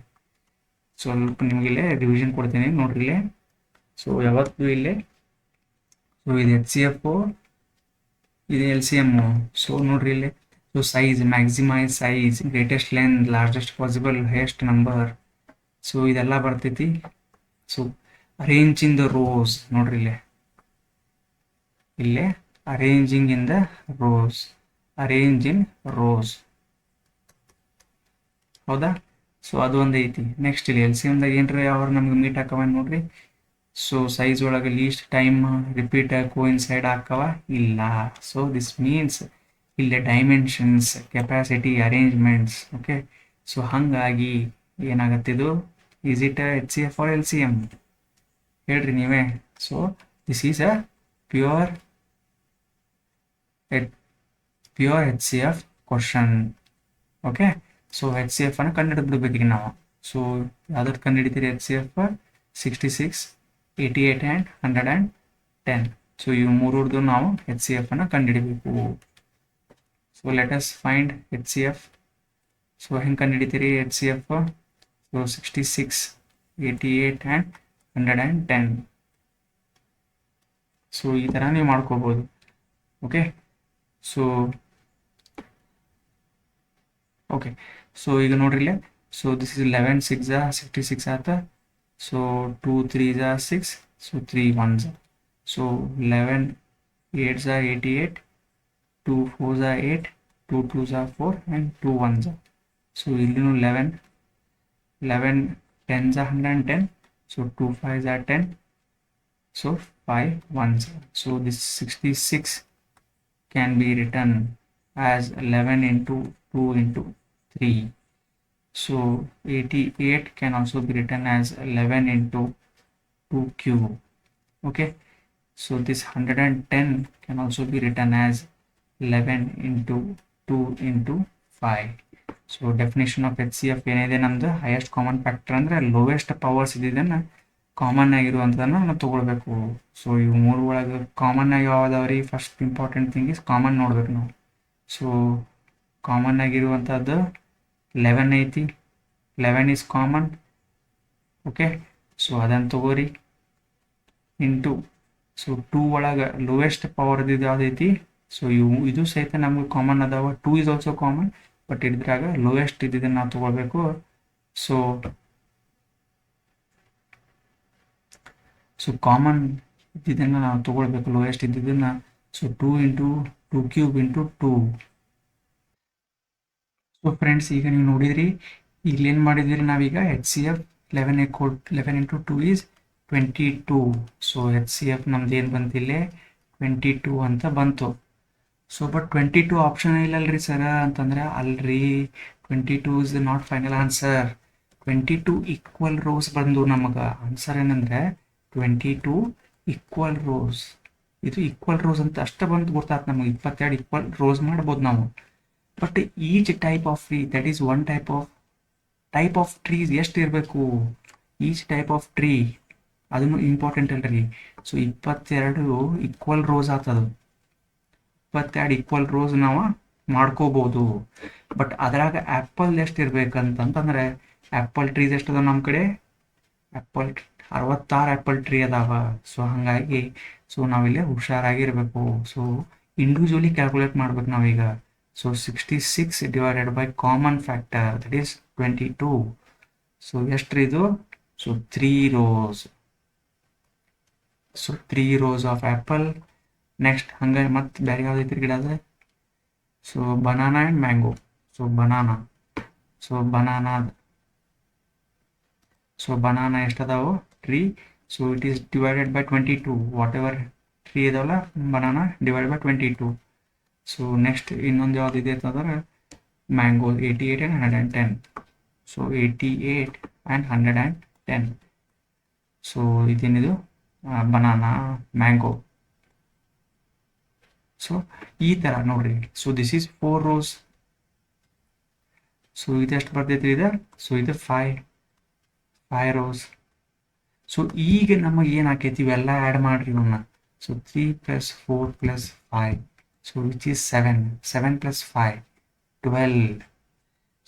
ಸ್ವಲ್ಪ ನಿಮ್ಗೆ ಇಲ್ಲೇ ರಿವಿಷನ್ ಕೊಡ್ತೀನಿ ನೋಡ್ರಿ ಇಲ್ಲೇ. ಸೊ ಯಾವತ್ತು ಇಲ್ಲೇ, ಸೊ ಇದು HCF, ಇದು LCM. ಸೊ ನೋಡ್ರಿ ಇಲ್ಲೇ, so size maximise size, greatest length, largest possible, highest number. So ಇದೆಲ್ಲ ಬರ್ತೈತಿ. So arrange in the rose ನೋಡ್ರಿ ಇಲ್ಲೇ arranging in the rose, arrange in rose, ಹೌದಾ. ಸೊ ಅದು ಒಂದು ಐತಿ. ನೆಕ್ಸ್ಟ್ ಇಲ್ಲಿ ಎಲ್ ಸಿ ಎಮ್ದಾಗ ಏನ್ರಿ ಅವ್ರು ನಮ್ಗೆ ಮೀಟ್ ಹಾಕವ ನೋಡ್ರಿ. ಸೊ ಸೈಜ್ ಒಳಗೆ ಲೀಸ್ಟ್ ಟೈಮ್ ರಿಪೀಟ್ ಕೋಇನ್ಸೈಡ್ ಹಾಕವ ಇಲ್ಲ. ಸೊ ದಿಸ್ ಮೀನ್ಸ್ ಇಲ್ಲಿ dimensions, capacity, arrangements. Okay, so ಹಾಗಾಗಿ ಏನಾಗತ್ತಿದು, is it H C F or L C M ಹೇಳ್ರಿ ನೀವೇ. So this is a pure H C F question. Okay, so H C F ಅನ್ನು ಕಂಡು ಬಿಡ್ಬೇಕ್ರಿ ನಾವು. So ಯಾವ್ದು ಕಂಡು ಹಿಡಿತೀರಿ H C F 66, 88 and 110. So ಇವು ಮೂರದ್ದು ನಾವು ಎಚ್ ಸಿ ಎಫ್ ಅನ್ನು ಕಂಡುಹಿಡಬೇಕು. So let us find H C F. So ಹೆಂಗೆ ಕಂಡು ಹಿಡಿತೀರಿ H C F? So 66, 88 and 110. ಸೊ ಈ ಥರ ನೀವು ಮಾಡ್ಕೋಬೋದು. ಓಕೆ, ಸೊ ಈಗ ನೋಡ್ರಿ ಇಲ್ಲೇ. ಸೊ ದಿಸ್ ಇಸ್ 11 6 66 ಆತ. So 2 3 6, so 3 1. So 11 8 88, 2 4 8, 2 2 4 and 2 1. So ಇಲ್ಲಿನೂ 11 10 110. So 2 5 10. So 5 1. So this 66 can be written as 11 into 2 into 3. So 88 can also be written as 11 into 2 cube. Okay, so this 110 can also be written as 11 into 2 into 5. So definition of HCF ಏನಿದೆ ನಮ್ದು, highest common factor ಅಂದರೆ lowest powers ಇದ್ದಿದ್ದನ್ನು common ಆಗಿರುವಂಥದ್ದನ್ನು ನಾವು ತೊಗೊಳ್ಬೇಕು. So ಇವು ಮೂರು ಒಳಗೆ ಕಾಮನ್ ಆಗಿ ಯಾವ್ದವ್ರಿ? First important thing is common ನೋಡ್ಬೇಕು ನಾವು. ಸೊ ಕಾಮನ್ ಆಗಿರುವಂಥದ್ದು 11 ಐತಿ. 11 ಈಸ್ ಕಾಮನ್. ಓಕೆ, ಸೊ ಅದನ್ನು ತಗೋರಿ ಇಂಟು. ಸೊ 2 ಒಳಗೆ ಲೋವೆಸ್ಟ್ ಪವರ್ ಇದ್ದಿದ್ದು ಯಾವುದೈತಿ? ಸೊ ಇದು ಸಹಿತ ನಮ್ಗೆ ಕಾಮನ್ ಅದಾವ. 2 ಈಸ್ ಆಲ್ಸೋ ಕಾಮನ್, ಬಟ್ ಇದ್ರಾಗ ಲೋವೆಸ್ಟ್ ಇದ್ದಿದ್ದನ್ನು ನಾವು ತಗೋಬೇಕು. ಸೊ ಕಾಮನ್ ಇದ್ದಿದ್ದನ್ನು ನಾವು ತಗೊಳ್ಬೇಕು, ಲೋಯೆಸ್ಟ್ ಇದ್ದಿದ್ದನ್ನು. So 2 into 2 cube into 2. So friends, ಈಗ ನೀವು ನೋಡಿದ್ರಿ ಇಲ್ಲೇನು ಮಾಡಿದ್ವಿ ನಾವೀಗ H C F 11 into 2 is 22. So H C F ನಮ್ದು ಏನು ಬಂತಿಲ್ಲೇ 22 ಅಂತ ಬಂತು. ಸೊ ಬಟ್ 22 ಆಪ್ಷನ್ ಇಲ್ಲಲ್ರಿ ಸರ ಅಂತಂದ್ರೆ, ಅಲ್ರಿ 22 is not final answer. 22 equal rose ಬಂದು ನಮಗೆ ಆನ್ಸರ್ ಏನಂದ್ರೆ 22 ಈಕ್ವಲ್ ರೋಸ್. ಇದು ಈಕ್ವಲ್ ರೋಸ್ ಅಂತ ಅಷ್ಟೇ ಬಂದು ಗೊತ್ತಾಯ್ತು ನಮಗೆ. 22 ಈಕ್ವಲ್ ರೋಸ್ ಮಾಡ್ಬೋದು ನಾವು. But each type of tree, that is one type of trees ಎಷ್ಟು ಇರಬೇಕು? ಈಚ್ ಟೈಪ್ ಆಫ್ ಟ್ರೀ ಅದನ್ನು ಇಂಪಾರ್ಟೆಂಟ್ ಅಲ್ರಿ. ಸೊ 22 ಈಕ್ವಲ್ ರೋಸ್ ಆಗ್ತದೆ. 22 ಈಕ್ವಲ್ ರೋಸ್ ನಾವು ಮಾಡ್ಕೋಬೋದು. ಬಟ್ ಅದ್ರಾಗ ಆ್ಯಪಲ್ ಎಷ್ಟು ಇರ್ಬೇಕಂತಂದ್ರೆ, ಆ್ಯಪಲ್ ಟ್ರೀಸ್ ಎಷ್ಟು ಅದಾವ ನಮ್ಮ ಕಡೆ? 66 ಆ್ಯಪಲ್ ಟ್ರೀ ಅದಾವ. ಸೊ ಹಾಗಾಗಿ ನಾವಿಲ್ಲಿ ಹುಷಾರಾಗಿರ್ಬೇಕು. ಸೊ ಇಂಡಿವಿಜುವಲಿ ಕ್ಯಾಲ್ಕುಲೇಟ್ ಮಾಡ್ಬೇಕು ನಾವೀಗ. So 66 divided by common factor, that is 22. So ಎಷ್ಟ್ರಿ ಇದು? So 3 rows. So 3 rows of apple. Next ಹಂಗೆ ಮತ್ತೆ ಬೇರೆ ಯಾವ್ದೈತಿ ಗಿಡ ಅದ? So banana and mango. So banana ಎಷ್ಟದಾವು tree? So it is divided by 22. Whatever tree ಇದಾವಲ್ಲ banana divide by 22. So next ಇನ್ನೊಂದು ಯಾವ್ದಿದೆ ಅಂತಂದ್ರೆ mango 88 and 110. So 88 and 110. So ಇದೇನಿದು ಬನಾನಾ, ಮ್ಯಾಂಗೋ. ಸೊ ಈ ಥರ ನೋಡ್ರಿ. So this is 4 rows. So ಇದೆಷ್ಟು ಬರ್ತೈತ್ರಿ ಇದು? ಸೊ ಇದು 5 rows. ಸೊ ಈಗ ನಮಗೆ ಏನು ಆಕೈತಿ? ಇವೆಲ್ಲ ಆ್ಯಡ್ ಮಾಡ್ರಿ ಇವನ್ನ. So 3 + 4 + 5. So which is 7 + 5 12.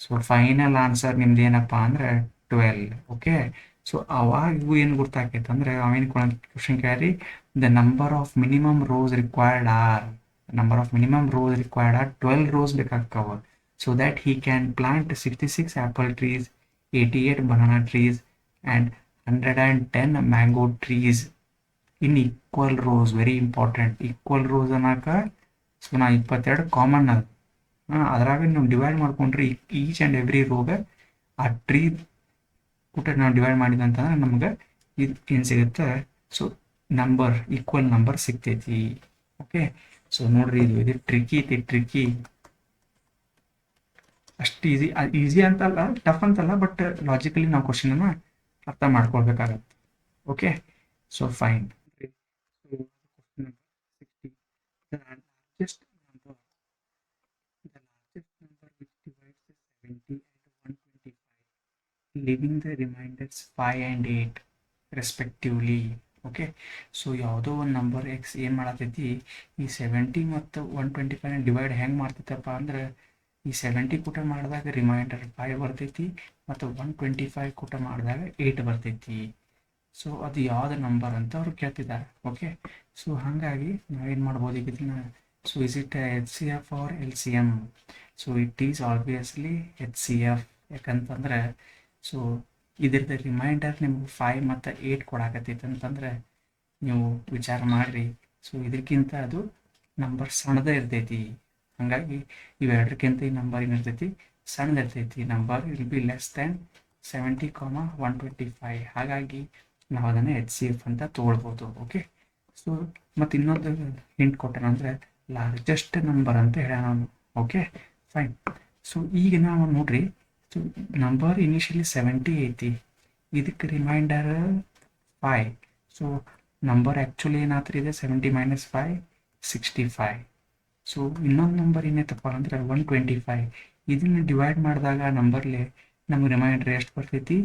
So final answer ನಿಮ್ದು ಏನಪ್ಪ ಅಂದ್ರೆ 12. ಓಕೆ, ಸೊ ಅವಾಗ ಇವು ಏನು ಗೊತ್ತಾಕೈತೆ ಅಂದ್ರೆ, ಅವೇನು ಕ್ವಶನ್ ಕೇಳಿ the number of minimum rows required are. Number of minimum rows required 12 rows ಬೇಕಾಗ್ತಾವ. So that he can plant 66 apple trees, 88 banana trees and 110 mango trees in equal rows. Very important, equal rows ಅನ್ನೋಕ. So ನಾ 22 common ಅದು, ಅದ್ರಾಗ ನೀವು divide ಮಾಡ್ಕೊಂಡ್ರೆ each and every ರೋಗೆ ಆ tree ಕೂಟ ನಾವು ಡಿವೈಡ್ ಮಾಡಿದಂತಂದ್ರೆ ನಮ್ಗೆ ಇದು ಏನು ಸಿಗುತ್ತೆ, ಸೊ ನಂಬರ್ ಈಕ್ವಲ್ ನಂಬರ್ ಸಿಗ್ತೈತಿ. ಓಕೆ, ಸೊ ನೋಡ್ರಿ ಇದು ಟ್ರಿಕಿ ಐತಿ, ಟ್ರಿಕಿ ಅಷ್ಟು ಈಸಿ ಅಂತಲ್ಲ, ಟಫ್ ಅಂತಲ್ಲ, ಬಟ್ ಲಾಜಿಕಲಿ ನಾವು ಕ್ವಶನನ್ನು ಅರ್ಥ ಮಾಡ್ಕೊಳ್ಬೇಕಾಗತ್ತೆ. Okay, so fine. leaving the remainders 5 and 8 respectively. Okay, so ಯಾವುದೋ ಒಂದು ನಂಬರ್ ಎಕ್ಸ್ ಏನು ಮಾಡತೈತಿ, ಈ 70 ಮತ್ತು 125 ಡಿವೈಡ್ ಹೆಂಗೆ ಮಾಡ್ತೈತಪ್ಪ ಅಂದ್ರೆ, ಈ 70 ಕೂಟ ಮಾಡಿದಾಗ ರಿಮೈಂಡರ್ 5 ಬರ್ತೈತಿ ಮತ್ತು 125 ಕೂಟ ಮಾಡಿದಾಗ 8 ಬರ್ತೈತಿ. ಸೊ ಅದು ಯಾವ್ದು ನಂಬರ್ ಅಂತ ಅವ್ರು ಕೇಳ್ತಿದ್ದಾರೆ. ಓಕೆ, ಸೊ ಹಾಗಾಗಿ ನಾವೇನು ಮಾಡ್ಬೋದು ಈಗ ಇದನ್ನ, so is it H C F or L C M? So it is obviously H C F. ಯಾಕಂತಂದ್ರೆ ಸೊ ಇದ್ರದ್ದು ರಿಮೈಂಡರ್ ನಿಮ್ಗೆ 5 ಮತ್ತು 8 ಕೊಡಾಕತ್ತೈತೆ ಅಂತಂದ್ರೆ ನೀವು ವಿಚಾರ ಮಾಡಿರಿ. ಸೊ ಇದಕ್ಕಿಂತ ಅದು ನಂಬರ್ ಸಣ್ಣದೇ ಇರ್ತೈತಿ. ಹಾಗಾಗಿ ಇವೆರಡಕ್ಕಿಂತ ಈ ನಂಬರ್ ಏನಿರ್ತೈತಿ, ಸಣ್ಣದಿರ್ತೈತಿ. Number will be less than 70, 125. ಹಾಗಾಗಿ ನಾವು ಅದನ್ನು ಎಚ್ ಸಿ ಎಫ್ ಅಂತ ತೊಗೊಳ್ಬೋದು. ಓಕೆ, ಸೊ ಮತ್ತು ಇನ್ನೊಂದು ಹಿಂಟ್ ಕೊಟ್ಟೇನಂದರೆ ಲಾರ್ಜೆಸ್ಟ್ ನಂಬರ್ ಅಂತ ಹೇಳ ನಾನು. Okay, fine. ಸೊ ಈಗ ನಾವು ನೋಡ್ರಿ, ಸೊ ನಂಬರ್ ಇನಿಷಿಯಲಿ 70 ಐತಿ, ಇದಕ್ಕೆ ರಿಮೈಂಡರ್ 5. ಸೊ ನಂಬರ್ ಆ್ಯಕ್ಚುಲಿ ಏನಾತ್ರಿ ಇದೆ, 70 - 5 65. ಸೊ ಇನ್ನೊಂದು ನಂಬರ್ ಏನೈತಪ್ಪ ಅಂದ್ರೆ 125. ಇದನ್ನು ಡಿವೈಡ್ ಮಾಡಿದಾಗ ನಂಬರ್ಲೆ ನಮ್ಗೆ ರಿಮೈಂಡರ್ ಎಷ್ಟು ಬರ್ತೈತಿ,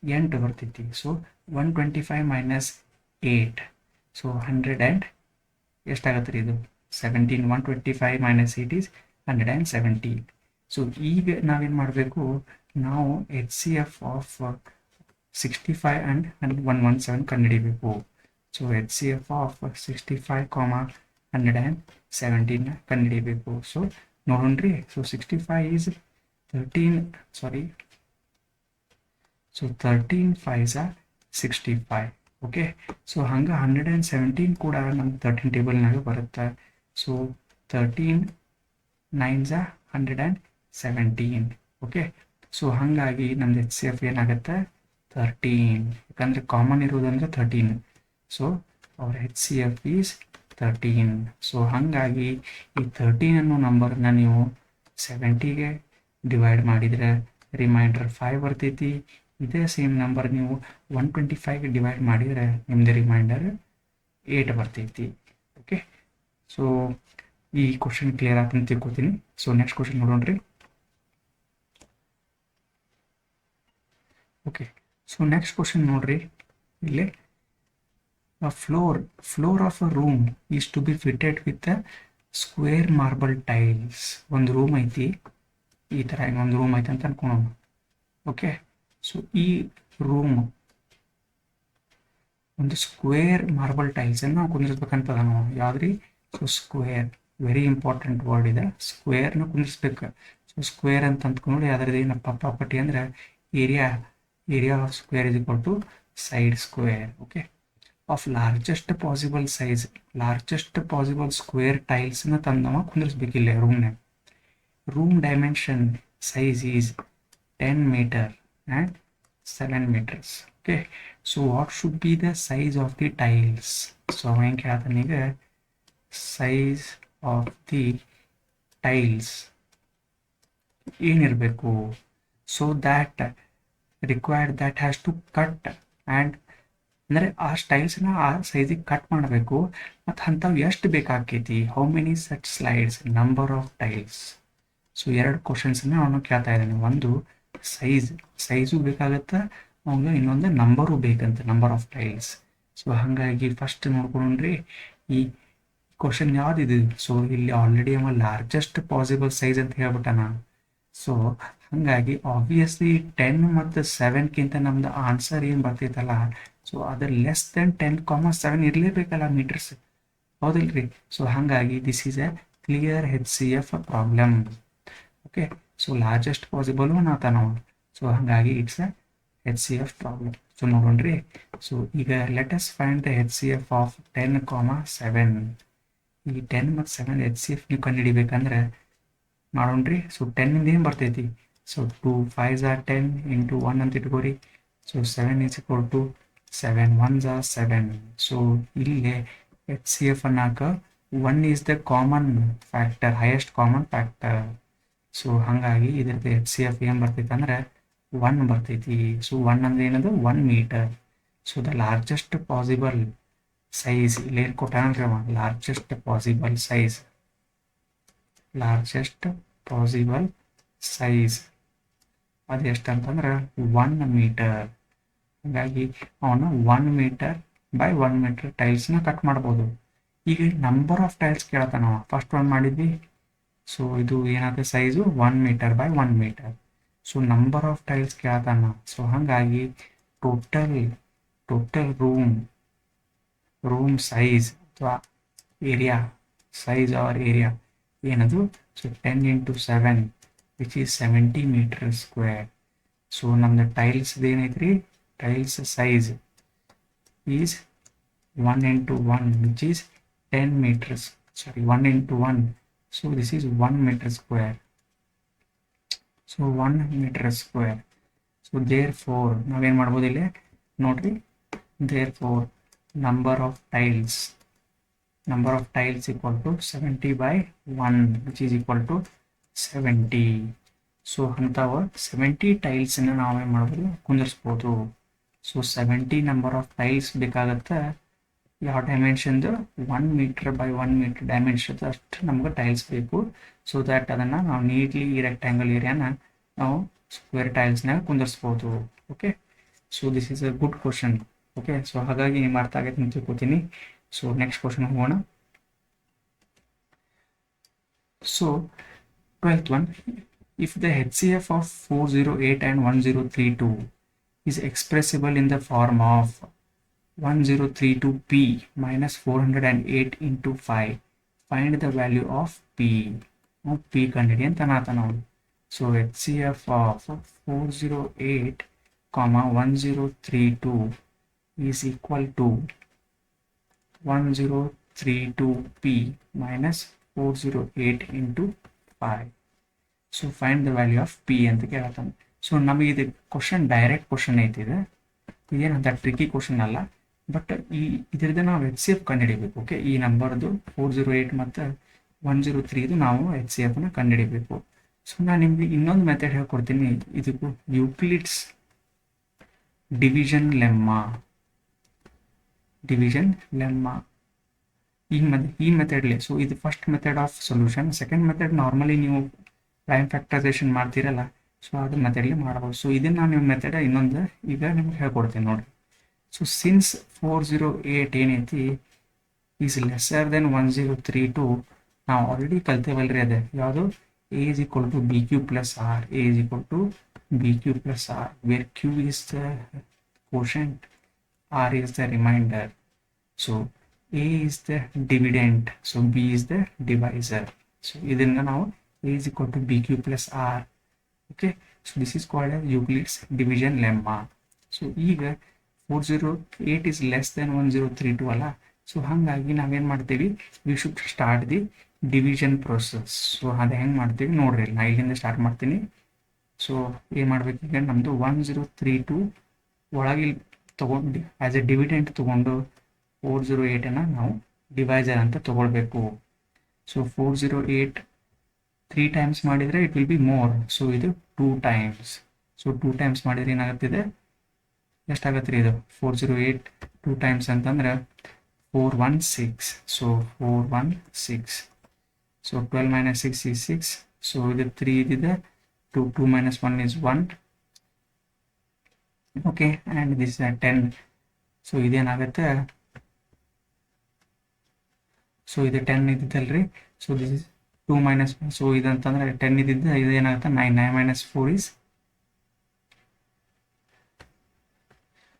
8 ಬರ್ತೈತಿ. ಸೊ 125 - 8, ಸೊ 100 ಆ್ಯಂಡ್ ಎಷ್ಟಾಗತ್ತೆ ರೀ ಇದು 17. 125 - 8 is 117. ಸೊ ಈಗ ನಾವೇನು ಮಾಡಬೇಕು, ನಾವು H C F of 65 and 117 ಕಂಡುಹಿಡಿಬೇಕು. So H C F of 65, 117 ಕಂಡುಹಿಡಿಬೇಕು. ಸೊ ನೋಡೋಣ್ರಿ. So 65 is 13, sorry, so 13 5s are 65. Okay, so ಹಂಗೆ 117 ಕೂಡ ನಮ್ಮ 13 ಟೇಬಲ್ನಾಗ ಬರುತ್ತೆ. So 13 9s are 117. Okay, so ಹಾಗಾಗಿ ನಮ್ದು ಎಚ್ ಸಿ ಎಫ್ ಏನಾಗುತ್ತೆ 13, ಯಾಕಂದರೆ ಕಾಮನ್ ಇರೋದಂದ್ರೆ 13. ಸೊ ಅವ್ರ H C F is 13. So ಹಾಗಾಗಿ ಈ 13 ಅನ್ನೋ ನಂಬರ್ನ ನೀವು 70ಗೆ ಡಿವೈಡ್ ಮಾಡಿದರೆ ರಿಮೈಂಡರ್ 5 ಬರ್ತೈತಿ. ಇದೇ ಸೇಮ್ ನಂಬರ್ ನೀವು 125ಗೆ ಡಿವೈಡ್ ಮಾಡಿದರೆ ನಿಮ್ಮದು ರಿಮೈಂಡರ್ 8 ಬರ್ತೈತಿ. ಓಕೆ, ಸೊ ಈ ಕ್ವಶನ್ ಕ್ಲಿಯರ್ ಆಗ್ತಂತ ತಿಳ್ಕೊತೀನಿ. ಸೊ ನೆಕ್ಸ್ಟ್ ಕ್ವಶನ್ ನೋಡೋಣ್ರಿ. ಓಕೆ, ಸೊ ನೆಕ್ಸ್ಟ್ ಕ್ವಶನ್ ನೋಡ್ರಿ. ಇಲ್ಲಿ floor of a room is to be fitted with square marble tiles. ಒಂದು ರೂಮ್ ಐತಿ, ಈ ಥರ ಒಂದು ರೂಮ್ ಐತಿ ಅಂತ ಅನ್ಕೊಳ್ಳೋಣ. ಓಕೆ, ಸೊ ಈ ರೂಮ್ ಒಂದು ಸ್ಕ್ವೇರ್ ಮಾರ್ಬಲ್ ಟೈಲ್ಸನ್ನು ನಾವು ಕುಂದಿರ್ಸ್ಬೇಕಂತದ ನಾವು. ಯಾವ್ದ್ರಿ? So square, very important word ಇದೆ. ಸ್ಕ್ವೇರ್ನ ಕುಂದಿರ್ಸ್ಬೇಕು. ಸೊ ಸ್ಕ್ವೇರ್ ಅಂತ ಅಂದ್ಕೊಂಡು ಅದರದ್ದು ಏನಪ್ಪ ಪ್ರಾಪರ್ಟಿ ಅಂದರೆ area of square is equal to side square. Okay, of largest possible size, largest possible square tiles na ತಂದವ ಕುಂದಿರ್ಸ್ಬೇಕಿಲ್ಲ ರೂಮ್ನಾಗ. Room dimension size is 10 meter and 7 meters. Okay, so what should be the size of the tiles? So ಏನು ಕೇಳ್ತಾನೀಗ, size of the tiles ಏನಿರಬೇಕು, so that required that has to cut and ಅಂದರೆ ಆ ಸ್ಟೈಲ್ಸ್ನ ಆ ಸೈಜಿಗೆ cut ಮಾಡಬೇಕು. ಮತ್ತು ಅಂಥವು ಎಷ್ಟು ಬೇಕಾಕೈತಿ, how many such slides, number of tiles. So 2 ಕ್ವಶನ್ಸನ್ನ ಅವನು ಕೇಳ್ತಾ ಇದ್ದಾನೆ. ಒಂದು ಸೈಜು ಬೇಕಾಗತ್ತೆ ಅವಂಗೆ, ಇನ್ನೊಂದು ನಂಬರು ಬೇಕಂತ, ನಂಬರ್ ಆಫ್ ಟೈಲ್ಸ್. ಸೊ ಹಾಗಾಗಿ ಫಸ್ಟ್ ನೋಡ್ಕೊಂಡ್ರಿ ಈ ಕ್ವಶನ್ ಯಾವುದಿದೆ. ಸೊ ಇಲ್ಲಿ ಆಲ್ರೆಡಿ ಅವ ಲಾರ್ಜೆಸ್ಟ್ ಪಾಸಿಬಲ್ ಸೈಜ್ ಅಂತ ಹೇಳ್ಬಿಟ್ಟ ನಾನು. ಸೊ ಹಾಗಾಗಿ ಆಬ್ವಿಯಸ್ಲಿ 10 ಮತ್ತು 7ಕ್ಕಿಂತ ನಮ್ದು ಆನ್ಸರ್ ಏನು ಬರ್ತೈತಲ್ಲ, ಸೊ ಅದು ಲೆಸ್ ದೆನ್ 10, 7 ಇರಲೇಬೇಕಲ್ಲ ಮೀಟರ್ಸ್, ಹೌದಿಲ್ರಿ? ಸೊ ಹಾಗಾಗಿ this is a clear HCF problem. Okay, so largest possible one ಆತ ನಾವು. ಸೊ ಹಾಗಾಗಿ it's a HCF problem. So ನೋಡೋಣ್ರಿ. ಸೊ ಈಗ let us find the HCF of 10,7. ಈ 10 ಮತ್ತು 7 HCF ನೀವು ಕಂಡುಹಿಡಿಬೇಕಂದ್ರೆ ಮಾಡೋಣ್ರಿ. ಸೊ 10 ಏನು ಬರ್ತೈತಿ? ಸೊ 2 5s are 10 into 1 ಅಂತ ಇಟ್ಕೋರಿ. So 7 is equal to 7 1s are 7. So ಇಲ್ಲಿ HCF ಅನ್ನಕ 1 is the common factor, highest common factor. So ಹಾಗಾಗಿ ಇದ್ರದ್ದು HCF ಏನು ಬರ್ತೈತೆ ಅಂದ್ರೆ 1 ಬರ್ತೈತಿ. ಸೊ 1 ಅಂದ್ರೆ ಏನದು? 1 metre. So the largest possible size ಇಲ್ಲಿ ಏನು ಕೊಟ್ಟಾನಲ್ರಿ ಅವ, largest possible size, largest possible size ಅದು ಎಷ್ಟಂತಂದ್ರೆ 1 ಮೀಟರ್. ಹಾಗಾಗಿ ಅವನು 1 ಮೀಟರ್ ಬೈ 1 ಮೀಟರ್ ಟೈಲ್ಸ್ನ ಕಟ್ ಮಾಡ್ಬೋದು. ಈಗ ನಂಬರ್ ಆಫ್ ಟೈಲ್ಸ್ ಕೇಳ್ತಾನ ನಾವು. ಫಸ್ಟ್ ಒನ್ ಮಾಡಿದ್ವಿ. ಸೊ ಇದು ಏನಾಗುತ್ತೆ? Size 1 metre by 1 metre. So number of tiles ಕೇಳ್ತಾನ. ಸೊ ಹಾಗಾಗಿ ಟೋಟಲ್ ರೂಮ್ ಸೈಜ್ ಅಥವಾ ಏರಿಯಾ ಸೈಜ್ ಆರ್ ಏರಿಯಾ ಏನದು? So 10 into 7 which is 70 meter square. So ನಮ್ದು ಟೈಲ್ಸ್ ಏನೈತ್ರಿ? Tiles size is 1 into 1 which is 10 meters. Sorry, 1 into 1. So this is 1 meter square. So 1 meter square. So therefore ನಾವೇನು ಮಾಡ್ಬೋದು ಇಲ್ಲಿ ನೋಡ್ರಿ. therefore number of tiles equal to 70 by 1 which is equal to 70. So ಅಂಥವು 70 ಟೈಲ್ಸನ್ನು ನಾವೇನು ಮಾಡ್ಬೋದು? ಕುಂದಿರಿಸ್ಬೋದು. So 70 number of tiles ಬೇಕಾಗತ್ತೆ. ಯಾವ ಡೈಮೆನ್ಷನ್ದು? 1 metre by 1 metre dimension ಅಷ್ಟು ನಮ್ಗೆ ಟೈಲ್ಸ್ ಬೇಕು. ಸೊ ದ್ಯಾಟ್ ಅದನ್ನು ನಾವು ನೀಟ್ಲಿ ಈ ರೆಕ್ಟ್ಯಾಂಗಲ್ ಏರಿಯಾನ ನಾವು ಸ್ಕ್ವೇರ್ ಟೈಲ್ಸ್ನಾಗ ಕುಂದಿರಿಸ್ಬೋದು. Okay, so this is a good question. Okay, so ಹಾಗಾಗಿ ನಿಮ್ಮ ಅರ್ಥ ಆಗೈತೆ ಅಂತ ತಿಳ್ಕೊತೀನಿ. ಸೊ ನೆಕ್ಸ್ಟ್ ಕ್ವಶನ್ ಹೋಗೋಣ. So 12th one, if the HCF of 408 and 1032 is expressible in the form of 1032p minus 408 into 5, find the value of p. P ಕಂಡಿಡಿ ಅಂತ ನಾವು. So HCF of 408 1032 is equal to 1032p minus 408 into 5. So find the value of P ಅಂತ ಕೇಳ್ತಾನೆ. So ನಮಗೆ ಇದು question direct question ಐತಿದೆ, ಇದೇನಂತ tricky question ಅಲ್ಲ. But ಇದ್ರದ್ದು ನಾವು HCF ಕಂಡುಹಿಡಿಬೇಕು. ಓಕೆ, ಈ ನಂಬರ್ದು 408 ಮತ್ತು 103 ನಾವು HCFನ ಕಂಡುಹಿಡಿಬೇಕು. ಸೊ ನಾನು ನಿಮಗೆ ಇನ್ನೊಂದು ಮೆಥಡ್ ಹೇಳ್ಕೊಡ್ತೀನಿ. ಇದಕ್ಕೂ ಯೂಕ್ಲಿಡ್ಸ್ ಡಿವಿಷನ್ ಲೆಮ್ಮ ಈ ಮೆಥಡ್ಲಿ. ಸೊ ಇದು first method of solution. Second method normally ನೀವು ಪ್ರೈಮ್ ಫ್ಯಾಕ್ಟರೈಸೇಷನ್ ಮಾಡ್ತೀರಲ್ಲ, ಸೊ ಅದು ಮೆಥಡ್ಲಿ ಮಾಡ್ಬೋದು. ಸೊ ಇದನ್ನು ನಾನು ನಿಮ್ಮ ಮೆಥಡ್ ಇನ್ನೊಂದು ಈಗ ನಿಮ್ಗೆ ಹೇಳ್ಕೊಡ್ತೀನಿ ನೋಡಿ. ಸೊ ಸಿನ್ಸ್ 408 ಏನೈತಿ ಈಸ್ ಲೆಸ್ಸರ್ ದೆನ್ 1032, ನಾವು ಆಲ್ರೆಡಿ ಕಲ್ತೇವಲ್ರಿ ಅದೇ ಯಾವುದು? A is equal to BQ plus R, A is equal to BQ plus R, where Q is the quotient, R is the remainder. So A is the dividend, so B is the divisor. So ಇದನ್ನ ನಾವು A is equal to BQ plus R. Okay, so this is called as Euclid's division lemma. So ಈಗ 408 is less than 1032 ಅಲ್ಲ. So ಹಾಗಾಗಿ ನಾವೇನು ಮಾಡ್ತೀವಿ? We should start the division process. So ಅದು ಹೆಂಗೆ ಮಾಡ್ತೀವಿ ನೋಡ್ರಿ. ನಾ ಇಲ್ಲಿಂದ ಸ್ಟಾರ್ಟ್ ಮಾಡ್ತೀನಿ. ಸೊ ಏನು ಮಾಡ್ಬೇಕು? ಈಗ ನಮ್ಮದು 1032 ಒಳಗೆ ತೊಗೊಂಡು ಆ್ಯಸ್ ಎ ಡಿವಿಡೆಂಟ್ ತೊಗೊಂಡು 408 ನಾವು ಡಿವೈಸರ್ ಅಂತ ತೊಗೊಳ್ಬೇಕು. ಸೊ 408 3 ಟೈಮ್ಸ್ ಮಾಡಿದರೆ it will be more. So ಇದು 2 ಟೈಮ್ಸ್. ಸೊ 2 ಟೈಮ್ಸ್ ಮಾಡಿದರೆ ಏನಾಗುತ್ತಿದೆ? ಎಷ್ಟಾಗತ್ತೆ ರೀ ಇದು? 408 2 ಟೈಮ್ಸ್ ಅಂತಂದ್ರೆ 416. So 416. So 12 minus 6 is 6. So ಇದು 3 ಇದಿದೆ. 2 minus 1 is 1. Okay, and this 10. So ಇದೇನಾಗುತ್ತೆ? ಸೊ ಇದು 10 ಇದ್ದಿದ್ದಲ್ರಿ. So this is 2 minus 1. So ಇದಂತಂದ್ರೆ 10 ಇದ್ದಿದ್ದು ಇದು ಏನಾಗುತ್ತೆ? 9. 9 minus 4 is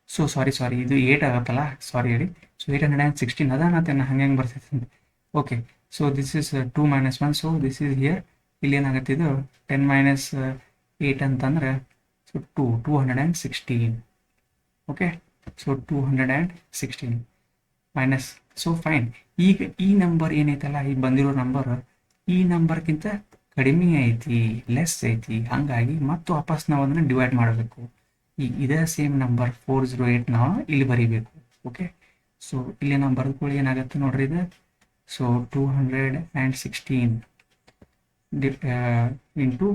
ಸೊ ಸಾರಿ ಇದು 8 ಆಗುತ್ತಲ್ಲ, ಸಾರಿ ಹೇಳಿ. ಸೊ 816 ಅದ ನಾನು ಹಂಗೆ ಬರ್ತೈತೆ. Okay, so this is 2 minus 1. So this is here. ಇಲ್ಲಿ ಏನಾಗುತ್ತೆ ಇದು 10 ಮೈನಸ್ 8 ಅಂತಂದ್ರೆ so 216. Okay, so 216 minus. So fine. ಈಗ ಈ ನಂಬರ್ ಏನೈತಲ್ಲ, ಈಗ ಬಂದಿರೋ ನಂಬರ್ ಈ ನಂಬರ್ಗಿಂತ ಕಡಿಮೆ ಐತಿ, ಲೆಸ್ ಐತಿ. ಹಾಗಾಗಿ ಮತ್ತು ವಾಪಸ್ ನಾವು ಅದನ್ನು ಡಿವೈಡ್ ಮಾಡಬೇಕು. ಈಗ ಇದೇ ಸೇಮ್ ನಂಬರ್ 408 ನಾವು ಇಲ್ಲಿ ಬರೀಬೇಕು. ಓಕೆ, ಸೊ ಇಲ್ಲಿ ನಾವು ಬರೆದುಕೊಳ್ಳಿ ಏನಾಗುತ್ತೆ ನೋಡ್ರಿ ಇದು. So 216 into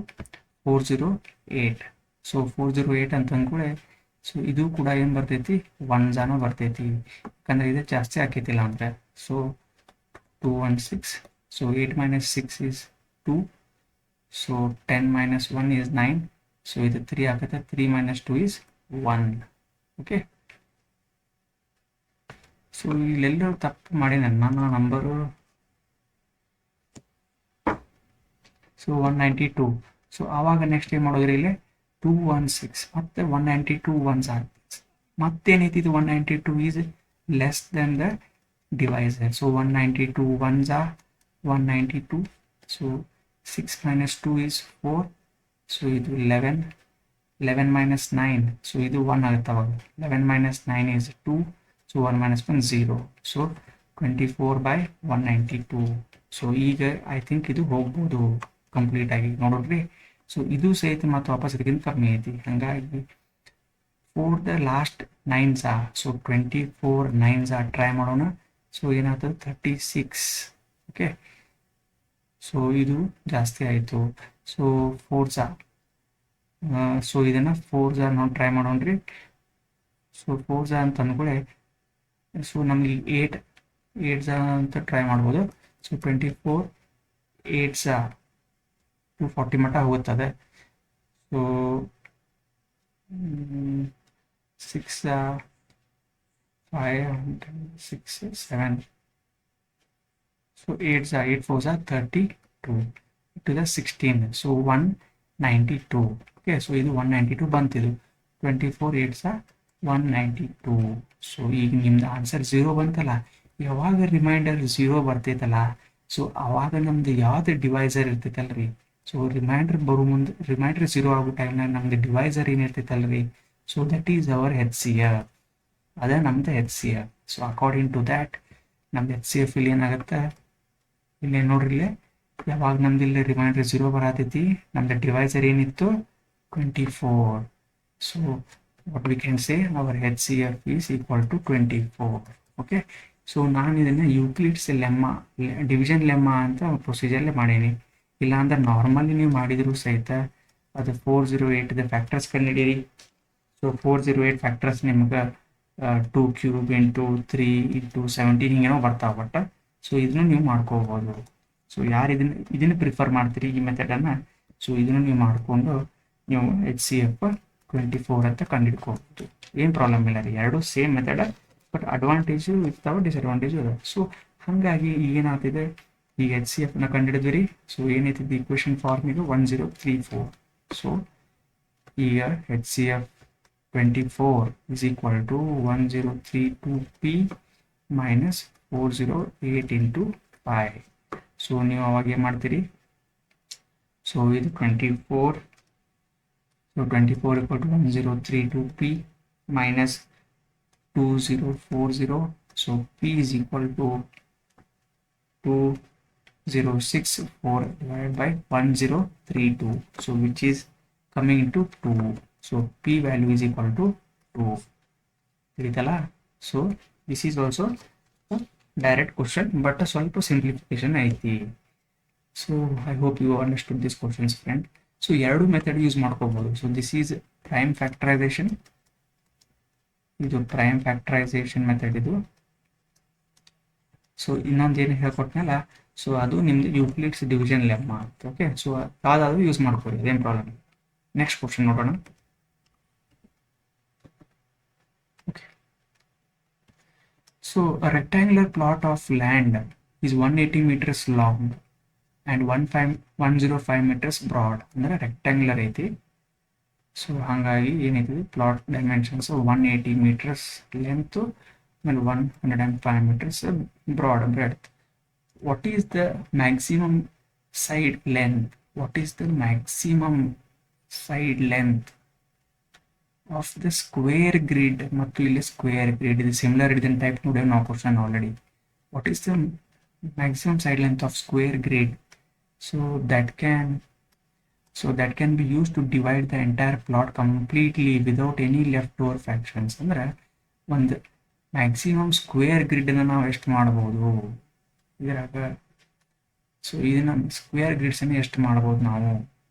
408. ಸೊ 408 ಅಂತ ಅಂದ್ಕೊಳ್ಳಿ. ಸೊ ಇದು ಕೂಡ ಏನು ಬರ್ತೈತಿ, 1 ಜಾನ ಬರ್ತೈತಿ, ಯಾಕಂದ್ರೆ ಇದು ಜಾಸ್ತಿ ಆಕೈತಿಲ್ಲ ಅಂದರೆ. So 216. So 8 minus 6 is 2. So 10 minus 1 is 9. So ಇದು 3 ಆಗುತ್ತೆ. 3 minus 2 is 1. ಓಕೆ, ಸೊ ಇಲ್ಲೆಲ್ಲರೂ ತಪ್ಪು ಮಾಡಿ ನನ್ನ ನಂಬರು. ಸೊ 192. ಸೊ ಆವಾಗ ನೆಕ್ಸ್ಟ್ ಏನು ಮಾಡೋದ್ರಿ, ಇಲ್ಲಿ 216 ಮತ್ತೆ 192 1s ಆಗ್ತದೆ. ಮತ್ತೇನೈತಿ ಇದು 192 is less than the divisor. So 192 1s are 192. So 6 minus 2 is 4. So ಇದು 11. 11 minus 9. ಸೊ ಇದು 1 ಆಗುತ್ತೆ ಅವಾಗ. 11 minus 9 is 2. So 1 minus 1 0. So 24/192. So ಈಗ ಐ ಥಿಂಕ್ ಇದು ಹೋಗ್ಬೋದು ಕಂಪ್ಲೀಟ್ ಆಗಿ ನೋಡೋದ್ರಿ. ಸೊ ಇದು ಸಹಿತ ಮತ್ತು ವಾಪಸ್ ಇದಕ್ಕಿಂತ ಕಮ್ಮಿ ಐತಿ. ಹಾಗಾಗಿ four the last 9s are. So 24 9s are try ಮಾಡೋಣ. ಸೊ ಏನಾಗ್ತದೆ 36. ಓಕೆ, ಸೊ ಇದು ಜಾಸ್ತಿ ಆಯಿತು. So 4s are. ಸೊ ಇದನ್ನು 4s are ನಾವು ಟ್ರೈ ಮಾಡೋಣ್ರಿ. ಸೊ 4s are ಅಂತ ಅಂದ್ಕೊಳ್ಳಿ. ಸೊ ನಮಗೆ 8s are ಅಂತ ಟ್ರೈ ಮಾಡ್ಬೋದು. ಸೊ 24 8s are 240 ಮಟ್ಟ ಹೋಗುತ್ತದೆ. So 6 5 6 7. So 8s are 8 4s are 32 to the 16. So 192. Okay, so ಇದು 192 ಬಂತಿದು. 24 8s are 192. ಸೊ ಈಗ ನಿಮ್ದು ಆನ್ಸರ್ 0 ಬಂತಲ್ಲ. ಯಾವಾಗ ರಿಮೈಂಡರ್ 0 ಬರ್ತೈತಲ್ಲ, ಸೊ ಆವಾಗ ನಮ್ದು ಯಾವ್ದು ಡಿವೈಸರ್ ಇರ್ತೈತಲ್ರಿ. ಸೊ ರಿಮೈಂಡರ್ ಬರೋ ಮುಂದೆ ರಿಮೈಂಡರ್ 0 ಆಗೋ ಟೈಮ್ನಾಗ ನಮ್ದು ಡಿವೈಸರ್ ಏನಿರ್ತೈತಲ್ರಿ, so that is our HCF. ಅದೇ ನಮ್ದು HCF. So according to that ನಮ್ದು HCF ಇಲ್ಲಿ ಏನಾಗುತ್ತೆ, ಇಲ್ಲಿ ನೋಡ್ರಿ, ಇಲ್ಲಿ ಯಾವಾಗ ನಮ್ದು ಇಲ್ಲಿ ರಿಮೈಂಡರ್ 0 ಬರತೈತಿ, ನಮ್ದು ಡಿವೈಸರ್ ಏನಿತ್ತು 24. So what we can say our HCF is equal to 24. Okay, so ನಾನು ಇದನ್ನು ಯೂಕ್ಲಿಡ್ಸ್ ಲೆಮ್ಮ, ಡಿವಿಷನ್ ಲೆಮ್ಮ ಅಂತ ಪ್ರೊಸೀಜರ್ಲೆ ಮಾಡೀನಿ. ಇಲ್ಲಾಂದ್ರೆ ನಾರ್ಮಲಿ ನೀವು ಮಾಡಿದರೂ ಸಹಿತ ಅದು 408 ಫ್ಯಾಕ್ಟರ್ಸ್ ಕಂಡುಹಿಡೀರಿ. ಸೊ 408 ಫ್ಯಾಕ್ಟರ್ಸ್ ನಿಮ್ಗೆ 2 ಕ್ಯೂಬ್ ಇಂಟು 3 ಇಂಟು 17 ಹಿಂಗೇನೋ ಬರ್ತಾವೆ ಬಟ್. ಸೊ ಇದನ್ನು ನೀವು ಮಾಡ್ಕೋಬೋದು. ಸೊ ಯಾರು ಇದನ್ನು ಪ್ರಿಫರ್ ಮಾಡ್ತೀರಿ ಈ ಮೆಥಡನ್ನು, ಸೊ ಇದನ್ನು ನೀವು ಮಾಡಿಕೊಂಡು ನೀವು HCF 24 ಅಂತ ಕಂಡುಹಿಡ್ಕೋಬೋದು. ಏನು ಪ್ರಾಬ್ಲಮ್ ಇಲ್ಲ ರೀ, ಎರಡು ಸೇಮ್ ಮೆಥಡ, ಬಟ್ ಅಡ್ವಾಂಟೇಜು ಇರ್ತಾವೆ, ಡಿಸ್ಅಡ್ವಾಂಟೇಜು ಇದೆ. ಸೊ ಹಾಗಾಗಿ ಏನಾಗ್ತಿದೆ, ಈಗ HCFನ ಕಂಡುಹಿಡಿದ್ವಿ ರೀ. ಸೊ ಏನೈತಿದ್ದು ಈಕ್ವೇಷನ್ ಫಾರ್ಮ್ ಈಗ 1034. ಸೊ ಈಗ HCF 24 is equal to 1032p minus 408 into 5. So ನೀವು ಅವಾಗ ಏನು ಮಾಡ್ತೀರಿ, ಸೊ ಇದು 24. So 24 equal to 1032p minus 2040. So p is equal to 2064 divided by 1032. So which is coming into 2. So p value is equal to 2. So this is also a direct question, but a ಸ್ವಲ್ಪ simplification ಐತಿ. So I hope you understood this questions, friend. So ಎರಡು method use ಮಾಡ್ಕೋಬೋದು. So this is prime factorisation, ಇದು prime factorisation method ಇದು. So ಇನ್ನೊಂದು ಏನು ಹೇಳ್ಕೊಟ್ನಲ್ಲ, so ಅದು ನಿಮ್ದು ಯೂಕ್ಲಿಡ್ಸ್ ಡಿವಿಷನ್ ಲೆಮ್ಮ ಅಂತ. ಓಕೆ, ಸೊ ಯಾವುದಾದ್ರೂ ಯೂಸ್ ಮಾಡ್ಕೊಳ್ಳಿ, ಅದೇನು ಪ್ರಾಬ್ಲಮ್. ನೆಕ್ಸ್ಟ್ ಕ್ವಶನ್ ನೋಡೋಣ. Okay, so a rectangular plot of land is 180 meters long and 105 meters broad. ಅಂದರೆ ರೆಕ್ಟ್ಯಾಂಗ್ಯುಲರ್ ಐತಿ. ಸೊ ಹಾಗಾಗಿ ಏನೈತಿ, ಪ್ಲಾಟ್ ಡೈಮೆನ್ಷನ್ಸ್ 180 meters ಲೆಂತು ಆಮೇಲೆ 105 meters broad breadth. what is the maximum side length? What is the maximum side length of the square grid? ಮತ್ತು ಇಲ್ಲಿ square grid ಇದು similar ಇದನ್ನ type ನೋಡೇವೆ ನಾವು question already. What is the maximum side length of square grid? So that can be used to divide the entire plot completely without any leftover fractions. ಅಂದ್ರೆ ಒಂದು maximum square ಗ್ರಿಡ್ನ ನಾವು ಎಷ್ಟು ಮಾಡ್ಬೋದು ಇದರಾಗ. So ಇದನ್ನ square ಗ್ರಿಡ್ಸನ್ನು ಎಷ್ಟು ಮಾಡ್ಬೋದು ನಾವು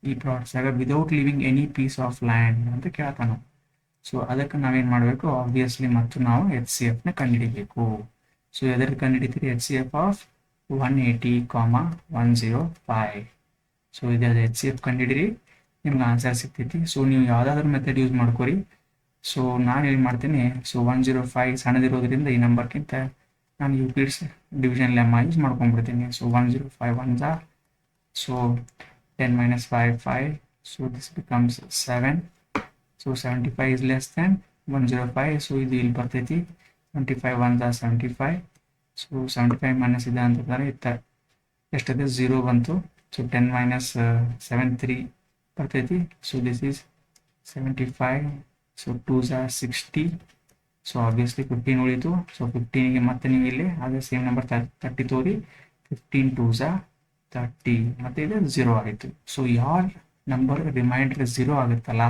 ಈ ಪ್ಲಾಟ್ಸಾಗ without leaving any piece of land ಅಂತ ಕೇಳ್ತಾನೆ. ಸೊ ಅದಕ್ಕೆ ನಾವೇನು ಮಾಡಬೇಕು, ಆಬ್ವಿಯಸ್ಲಿ ಮತ್ತು ನಾವು HCFನ ಕಂಡುಹಿಡಿಬೇಕು. ಸೊ ಎದಕ್ಕೆ ಕಂಡುಹಿಡಿತೀರಿ? HCF of 180,105. ಸೊ ಇದು HCF ಕಂಡುಹಿಡಿರಿ, ನಿಮ್ಗೆ ಆನ್ಸರ್ ಸಿಗ್ತೈತಿ. ಸೊ ನೀವು ಯಾವುದಾದ್ರೂ ಮೆಥಡ್ ಯೂಸ್ ಮಾಡ್ಕೊರಿ. ಸೊ ನಾನು ಏನು ಮಾಡ್ತೀನಿ, ಸೊ 105 ಸಣ್ಣದಿರೋದ್ರಿಂದ ಈ ನಂಬರ್ಗಿಂತ ನಾನು ಯೂಕ್ಲಿಡ್ಸ್ ಡಿವಿಷನ್ ಲೆಮ್ಮ ಯೂಸ್ ಮಾಡ್ಕೊಂಡ್ಬಿಡ್ತೀನಿ. ಸೊ 105 1 ಜಾ, so 10 - 5 5, so this becomes 7. So 75 is less than 105. So ಇದು ಇಲ್ಲಿ ಬರ್ತೈತಿ 25 1 ಜಾ 75. ಸೊ 75 ಮೈನಸ್ ಇದೆ ಅಂತಂದರೆ ಇತ್ತ ಎಷ್ಟಿದೆ 0 ಬಂತು. ಸೊ 10 - 7 3 ಬರ್ತೈತಿ. So this is 75. ಸೊ 2 ಜಾ 60. ಸೊ ಆಬ್ವಿಯಸ್ಲಿ 15 ಉಳಿತು. ಸೊ 15ಗೆ ಮತ್ತೆ ನೀವು ಇಲ್ಲಿ ಅದೇ ಸೇಮ್ ನಂಬರ್ 30 ತೋರಿ. 15 2 ಜಾ 30 ಮತ್ತು ಇದು 0 ಆಯಿತು. ಸೊ ಯಾವ ನಂಬರ್ ರಿಮೈಂಡರ್ 0 ಆಗುತ್ತಲ್ಲ,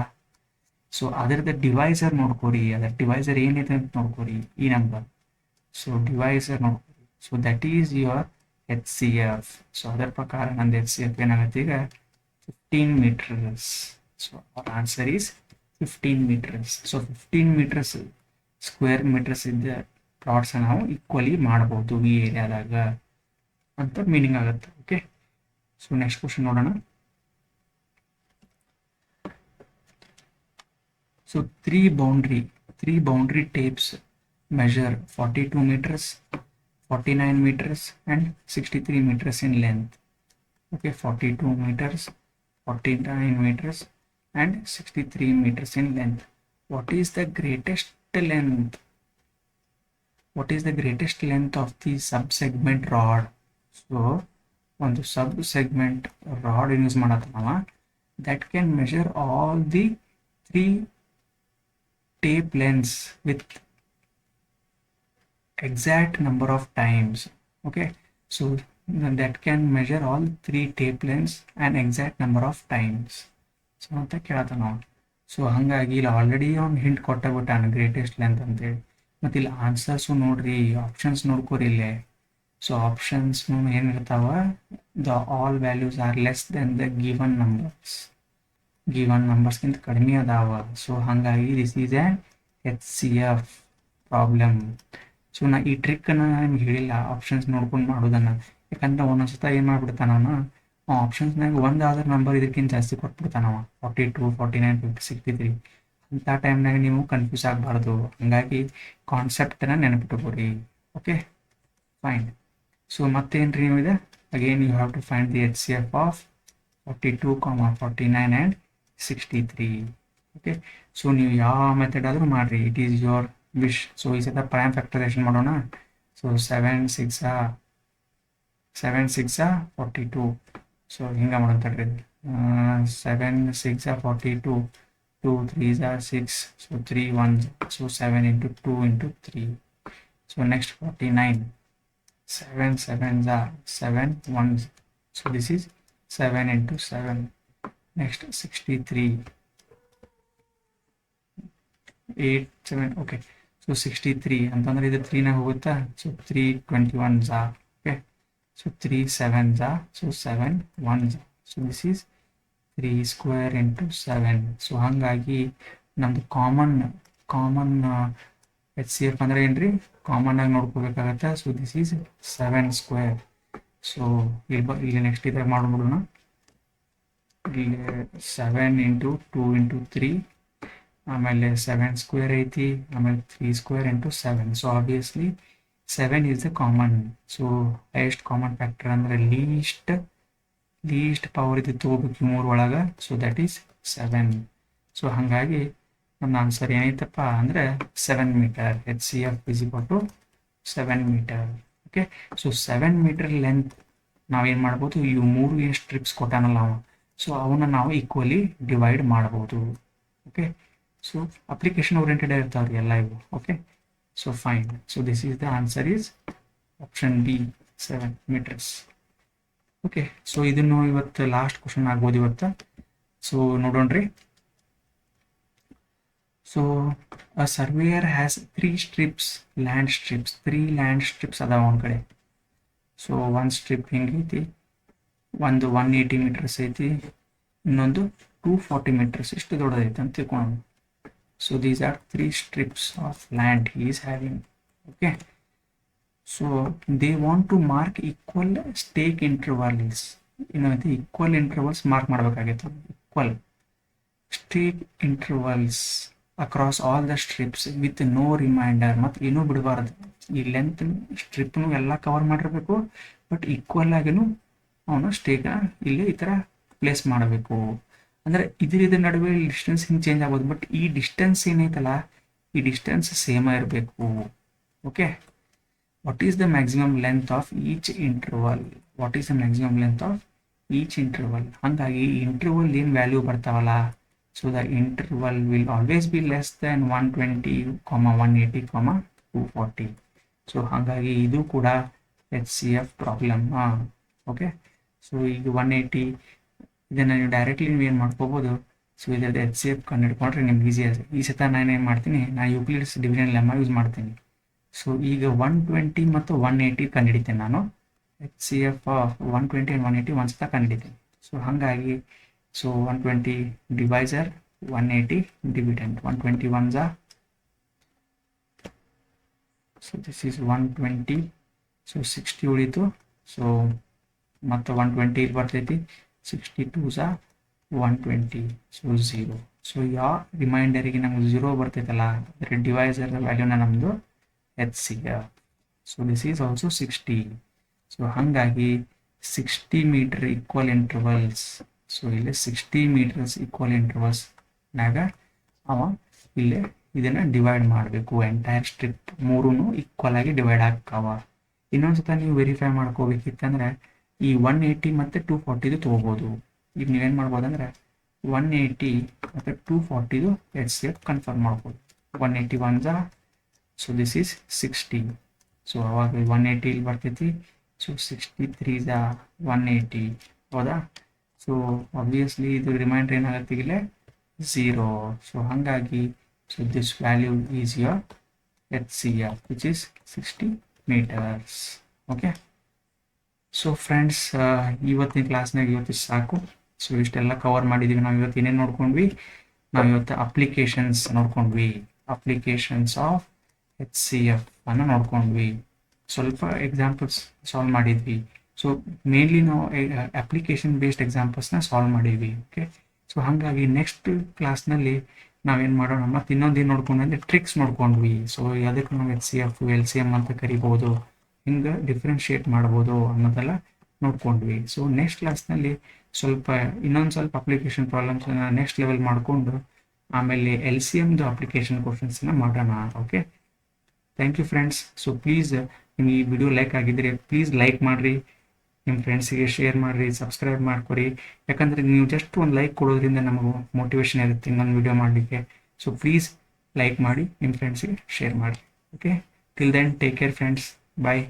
ಸೊ ಅದರದ್ದು ಡಿವೈಸರ್ ನೋಡ್ಕೊರಿ. ಅದರ ಡಿವೈಸರ್ ಏನಿದೆ ಅಂತ ನೋಡ್ಕೊರಿ, ಈ ನಂಬರ್. ಸೊ ಡಿವೈಸರ್ ನೋಡ್ಕೊರಿ. So that is your HCF. So ಅದರ ಪ್ರಕಾರ ನಂದು HCF ಏನಾಗುತ್ತೆ ಈಗ 15 meters. So our answer is 15 meters. So 15 meters square metres ಇದ್ದ ಪ್ಲಾಟ್ಸ್ ನಾವು ಈಕ್ವಲಿ ಮಾಡ್ಬೋದು ಈ ಏರಿಯಾದಾಗ ಅಂತ ಮೀನಿಂಗ್ ಆಗುತ್ತೆ. ಓಕೆ, ಸೊ ನೆಕ್ಸ್ಟ್ ಕ್ವಶನ್ ನೋಡೋಣ. So three boundary tapes measure 42 meters, 49 meters and 63 meters in length. Okay, 42 meters, 49 meters and 63 meters in length. What is the greatest length? What is the greatest length of the subsegment rod? So ಒಂದು subsegment rod use ಮಾಡತ್ತವ that can measure all the 3 tape lengths with exact number of times. Okay, so that can measure all 3 tape lengths and exact number of times. So ಅಂತ ಕೇಳತ್ತ ನಾವು. So ಹಾಗಾಗಿ ಇಲ್ಲಿ already ಅವ್ನು hint ಕೊಟ್ಟಬಿಟ್ಟಾನ greatest length ಅಂತೇಳಿ. ಮತ್ತು ಇಲ್ಲಿ answers ನೋಡ್ರಿ, options ನೋಡ್ಕೊರಿ ಇಲ್ಲೇ. ಸೊ ಆಪ್ಷನ್ಸ್ ಏನಿರ್ತಾವ, the all values are less than the given ನಂಬರ್ಸ್ಗಿಂತ ಕಡಿಮೆ ಅದಾವ. ಸೊ ಹಾಗಾಗಿ this is a HCF problem. So ನಾ ಈ ಟ್ರಿಕ್ಕನ್ನು ನಿಮ್ಗೆ ಹೇಳಿಲ್ಲ ಆಪ್ಷನ್ಸ್ ನೋಡ್ಕೊಂಡು ಮಾಡೋದನ್ನು. ಯಾಕಂದ್ರೆ ಒಂದೊಂದ್ಸತ ಏನು ಮಾಡಿಬಿಡ್ತಾನವ, ಆಪ್ಷನ್ಸ್ನಾಗ ಒಂದಾದ್ರೂ ನಂಬರ್ ಇದಕ್ಕಿಂತ ಜಾಸ್ತಿ ಕೊಟ್ಬಿಡ್ತಾನವ, 42 49 50 63. ಅಂಥ ಟೈಮ್ನಾಗ ನೀವು ಕನ್ಫ್ಯೂಸ್ ಆಗಬಾರ್ದು. ಹಾಗಾಗಿ ಕಾನ್ಸೆಪ್ಟನ್ನು ನೆನಪಿಟ್ಕೋರಿ. Okay fine. ಸೊ ಮತ್ತೇನು ರೀ ನೀವು ಇದೆ, again you have to find the HCF of 42, 49 and 63. Okay, so ನೀವು ಯಾವ ಮೆಥಡ್ ಆದರೂ ಮಾಡಿರಿ, it is your wish. So ಈ ಸತ ಪ್ರೈಮ್ ಫ್ಯಾಕ್ಟರೈಸೇಷನ್ ಮಾಡೋಣ. ಸೊ 7 6 42. ಸೊ ಹಿಂಗೆ ಮಾಡೋಂತಡ್ರಿ. 7 6 42, 2 3 6, so 3 1, so 7 × 2 × 3. So next 49, 7 7 7 1, so this is 7 × 7. Next 63, 8 7. Okay, so 63 ಅಂತಂದ್ರೆ ಇದು 3ನಾಗ ಹೋಗುತ್ತಾ. So 3 21 okay, so 3 7 so 7 1. So this is 3 square × 7. So ಹಾಗಾಗಿ ನಮ್ಮದು ಕಾಮನ್ HCF ಅಂದರೆ ಏನ್ರಿ, ಕಾಮನ್ ಆಗಿ ನೋಡ್ಕೋಬೇಕಾಗತ್ತೆ. So this is 7 square. So ಇಲ್ಲಿ ನೆಕ್ಸ್ಟ್ ಇದಾಗ ಮಾಡ್ಬಿಡೋಣ. ಇಲ್ಲಿ 7 × 2 × 3, ಆಮೇಲೆ 7 ಸ್ಕ್ವೇರ್ ಐತಿ, ಆಮೇಲೆ 3 square × 7. So obviously 7 is the common. So highest common factor ಅಂದರೆ ಲೀಸ್ಟ್ ಪವರ್ ಇದು ತೊಗೋಬೇಕು ಈ 3 ಒಳಗೆ. So that is 7. ಸೊ ಹಾಗಾಗಿ ನಮ್ಮ ಆನ್ಸರ್ ಏನೈತಪ್ಪ ಅಂದರೆ 7 metre. HCF = 7 metre. Okay. So 7 metre length ನಾವೇನು ಮಾಡ್ಬೋದು, ಇವು 3 ಏನು ಸ್ಟ್ರಿಪ್ಸ್ ಕೊಟ್ಟಾನಲ್ಲ ಅವ, ಸೊ ಅವನ್ನ ನಾವು ಈಕ್ವಲಿ ಡಿವೈಡ್ ಮಾಡ್ಬೋದು. ಓಕೆ. ಸೊ ಅಪ್ಲಿಕೇಶನ್ ಓರಿಯೆಂಟೆಡ್ ಇರ್ತಾವ್ರಿ ಎಲ್ಲ ಇವು. Okay. So fine. So this is the answer is option B, 7 metres. Okay. So ಇದನ್ನು ಇವತ್ತು ಲಾಸ್ಟ್ ಕ್ವಶನ್ ಆಗ್ಬೋದು ಇವತ್ತು. ಸೊ ನೋಡೋಣ್ರಿ. So a surveyor has 3 strips, land strips, 3 land strips ಅದಾವ ಒಂದು ಕಡೆ. ಸೊ ಒಂದು ಸ್ಟ್ರಿಪ್ ಹಿಂಗೈತಿ, ಒಂದು 180 ಮೀಟರ್ಸ್ ಐತಿ, ಇನ್ನೊಂದು 240 ಮೀಟರ್ಸ್, ಇಷ್ಟು ದೊಡ್ಡದೈತೆ ಅಂತ ತಿಳ್ಕೊಂಡು. So these are 3 strips of land he is having. Okay. So they want to mark equal stake intervals. ಏನೈತಿ, ಈಕ್ವಲ್ ಇಂಟರ್ವಲ್ಸ್ ಮಾರ್ಕ್ ಮಾಡಬೇಕಾಗಿತ್ತು. Equal stake intervals across all the strips with no reminder. ಮತ್ತು ಏನೂ ಬಿಡಬಾರ್ದು, ಈ length ಸ್ಟ್ರಿಪ್ನು ಎಲ್ಲ cover ಮಾಡಿರಬೇಕು, but equal ಆಗಿನೂ ಅವನು ಸ್ಟೇಕ್ ಇಲ್ಲಿ ಈ ಥರ ಪ್ಲೇಸ್ ಮಾಡಬೇಕು. ಅಂದರೆ ಇದ್ರ ನಡುವೆ ಡಿಸ್ಟೆನ್ಸ್ ಹಿಂಗೆ ಚೇಂಜ್ ಆಗ್ಬೋದು, ಬಟ್ ಈ ಡಿಸ್ಟೆನ್ಸ್ ಏನೈತಲ್ಲ, ಈ ಡಿಸ್ಟೆನ್ಸ್ ಸೇಮ ಇರಬೇಕು. Okay. What is the maximum length of each interval? What is the maximum length of each interval? ಹಾಗಾಗಿ ಈ ಇಂಟರ್ವಲ್ ಏನು ವ್ಯಾಲ್ಯೂ ಬರ್ತಾವಲ್ಲ, so the interval will always be less than 120, 180, 240. So ಹಾಗಾಗಿ ಇದು ಕೂಡ HCF ಪ್ರಾಬ್ಲಮ್. ಓಕೆ. ಸೊ ಈಗ 180 ಇದನ್ನು ನೀವು ಡೈರೆಕ್ಟ್ಲಿ ನೀವೇನು ಮಾಡ್ಕೋಬೋದು. ಸೊ ಇದರದ್ದು HCF ಕಂಡುಹಿಡ್ಕೊಂಡ್ರೆ ನಿಮ್ಗೆ ಈಸಿ ಆಗಿದೆ. ಈ ಸತ ನಾನೇನು ಮಾಡ್ತೀನಿ, ನಾನು ಯೂಕ್ಲಿಡ್ಸ್ ಡಿವಿಷನ್ ಲೆಮ್ಮ ಯೂಸ್ ಮಾಡ್ತೀನಿ. ಸೊ ಈಗ 120 ಮತ್ತು 180 ಕಂಡುಹಿಡಿತೇನೆ ನಾನು. HCF ಆಫ್ 120 and 180 ಒಂದು ಸತ ಕಂಡುಹಿಡಿತೀನಿ. ಸೊ ಹಾಗಾಗಿ so 120 divisor, 180 dividend. 121 are, so this is 120. so 60 ಉಳಿತು. ಸೊ ಮತ್ತು 120 ಇಲ್ಲಿ ಬರ್ತೈತಿ. 62 are 120. ಸೊ 0. ಸೊ ಯಾವ ರಿಮೈಂಡರಿಗೆ ನಮ್ಗೆ 0 ಬರ್ತೈತಲ್ಲ, ಅದರ ಡಿವೈಸರ್ ವ್ಯಾಲ್ಯೂನ ನಮ್ಮದು HCF. So this is also 60. So ಹಾಗಾಗಿ 60 ಮೀಟರ್ ಈಕ್ವಲ್ ಇಂಟರ್ವಲ್ಸ್. ಸೊ ಇಲ್ಲಿ 60 ಮೀಟರ್ಸ್ ಈಕ್ವಲ್ ಇಂಟರ್ವಲ್ಸ್ನಾಗ ಅವ ಇಲ್ಲೇ ಇದನ್ನು ಡಿವೈಡ್ ಮಾಡಬೇಕು. ಎಂಟೈರ್ ಸ್ಟ್ರಿಪ್ 3 ಈಕ್ವಲ್ ಆಗಿ ಡಿವೈಡ್ ಆಗ್ತಾವ. ಇನ್ನೊಂದು ಸತ ನೀವು ವೆರಿಫೈ ಮಾಡ್ಕೋಬೇಕಿತ್ತಂದ್ರೆ ಈ 180 ಮತ್ತು 240 ತೊಗೋಬೋದು. ಈಗ ನೀವೇನು ಮಾಡ್ಬೋದಂದ್ರೆ 180 ಮತ್ತು 240 HCF ಕನ್ಫರ್ಮ್ ಮಾಡ್ಬೋದು. 181 ಸೊ ದಿಸ್ ಈಸ್ 60. ಸೊ ಅವಾಗ 180 ಇಲ್ಲಿ ಬರ್ತೈತಿ. ಸೊ 63 180 ಹೌದಾ. ಸೊ ಆಬ್ವಿಯಸ್ಲಿ ಇದು ರಿಮೈಂಡರ್ ಏನಾಗುತ್ತೆ ಇಲ್ಲೇ 0. ಸೊ ಹಾಗಾಗಿ so this value is your HCF which is 60 metres. Okay. So friends, ಇವತ್ತಿನ ಕ್ಲಾಸ್ನಾಗ ಇವತ್ತು ಸಾಕು. ಸೊ ಇಷ್ಟೆಲ್ಲ ಕವರ್ ಮಾಡಿದ್ದೀವಿ. ನಾವು ಇವತ್ತು ಏನೇನು ನೋಡ್ಕೊಂಡ್ವಿ, ನಾವು ಇವತ್ತು ಅಪ್ಲಿಕೇಶನ್ಸ್ ನೋಡ್ಕೊಂಡ್ವಿ. ಅಪ್ಲಿಕೇಶನ್ಸ್ ಆಫ್ HCF ಅನ್ನು ನೋಡ್ಕೊಂಡ್ವಿ. ಸ್ವಲ್ಪ ಎಕ್ಸಾಂಪಲ್ಸ್ ಸಾಲ್ವ್ ಮಾಡಿದ್ವಿ. ಸೊ ಮೇನ್ಲಿ ನಾವು ಅಪ್ಲಿಕೇಶನ್ ಬೇಸ್ಡ್ ಎಕ್ಸಾಂಪಲ್ಸ್ನ ಸಾಲ್ವ್ ಮಾಡಿದ್ವಿ. ಓಕೆ. ಸೊ ಹಾಗಾಗಿ ನೆಕ್ಸ್ಟ್ ಕ್ಲಾಸ್ನಲ್ಲಿ ನಾವೇನು ಮಾಡೋಣ, ಮತ್ತು ಇನ್ನೊಂದೇನು ನೋಡ್ಕೊಂಡ್ರೆ ಟ್ರಿಕ್ಸ್ ನೋಡ್ಕೊಂಡ್ವಿ. ಸೊ ಅದಕ್ಕೆ ನಾವು HCF, LCM ಅಂತ ಕರಿಬೋದು, ಹಿಂಗೆ ಡಿಫ್ರೆನ್ಶಿಯೇಟ್ ಮಾಡ್ಬೋದು ಅನ್ನೋದೆಲ್ಲ ನೋಡ್ಕೊಂಡ್ವಿ. ಸೊ ನೆಕ್ಸ್ಟ್ ಕ್ಲಾಸ್ನಲ್ಲಿ ಇನ್ನೊಂದು ಸ್ವಲ್ಪ ಅಪ್ಲಿಕೇಶನ್ ಪ್ರಾಬ್ಲಮ್ಸನ್ನು ನೆಕ್ಸ್ಟ್ ಲೆವೆಲ್ ಮಾಡಿಕೊಂಡು ಆಮೇಲೆ LCMದು ಅಪ್ಲಿಕೇಶನ್ ಕ್ವಶನ್ಸನ್ನ ಮಾಡೋಣ. Okay. Thank you friends. So please ನಿಮಗೆ ಈ ವಿಡಿಯೋ ಲೈಕ್ ಆಗಿದ್ದರೆ ಪ್ಲೀಸ್ ಲೈಕ್ ಮಾಡಿರಿ, ನಿಮ್ಮ ಫ್ರೆಂಡ್ಸಿಗೆ ಶೇರ್ ಮಾಡಿರಿ, ಸಬ್ಸ್ಕ್ರೈಬ್ ಮಾಡ್ಕೊರಿ. ಯಾಕಂದರೆ ನೀವು ಜಸ್ಟ್ ಒಂದು ಲೈಕ್ ಕೊಡೋದ್ರಿಂದ ನಮಗೂ ಮೋಟಿವೇಶನ್ ಇರುತ್ತೆ ಇನ್ನೊಂದು ವಿಡಿಯೋ ಮಾಡಲಿಕ್ಕೆ. ಸೊ ಪ್ಲೀಸ್ ಲೈಕ್ ಮಾಡಿ, ನಿಮ್ಮ ಫ್ರೆಂಡ್ಸಿಗೆ ಶೇರ್ ಮಾಡಿ. Okay. Till then take care friends. ಬಾಯ್.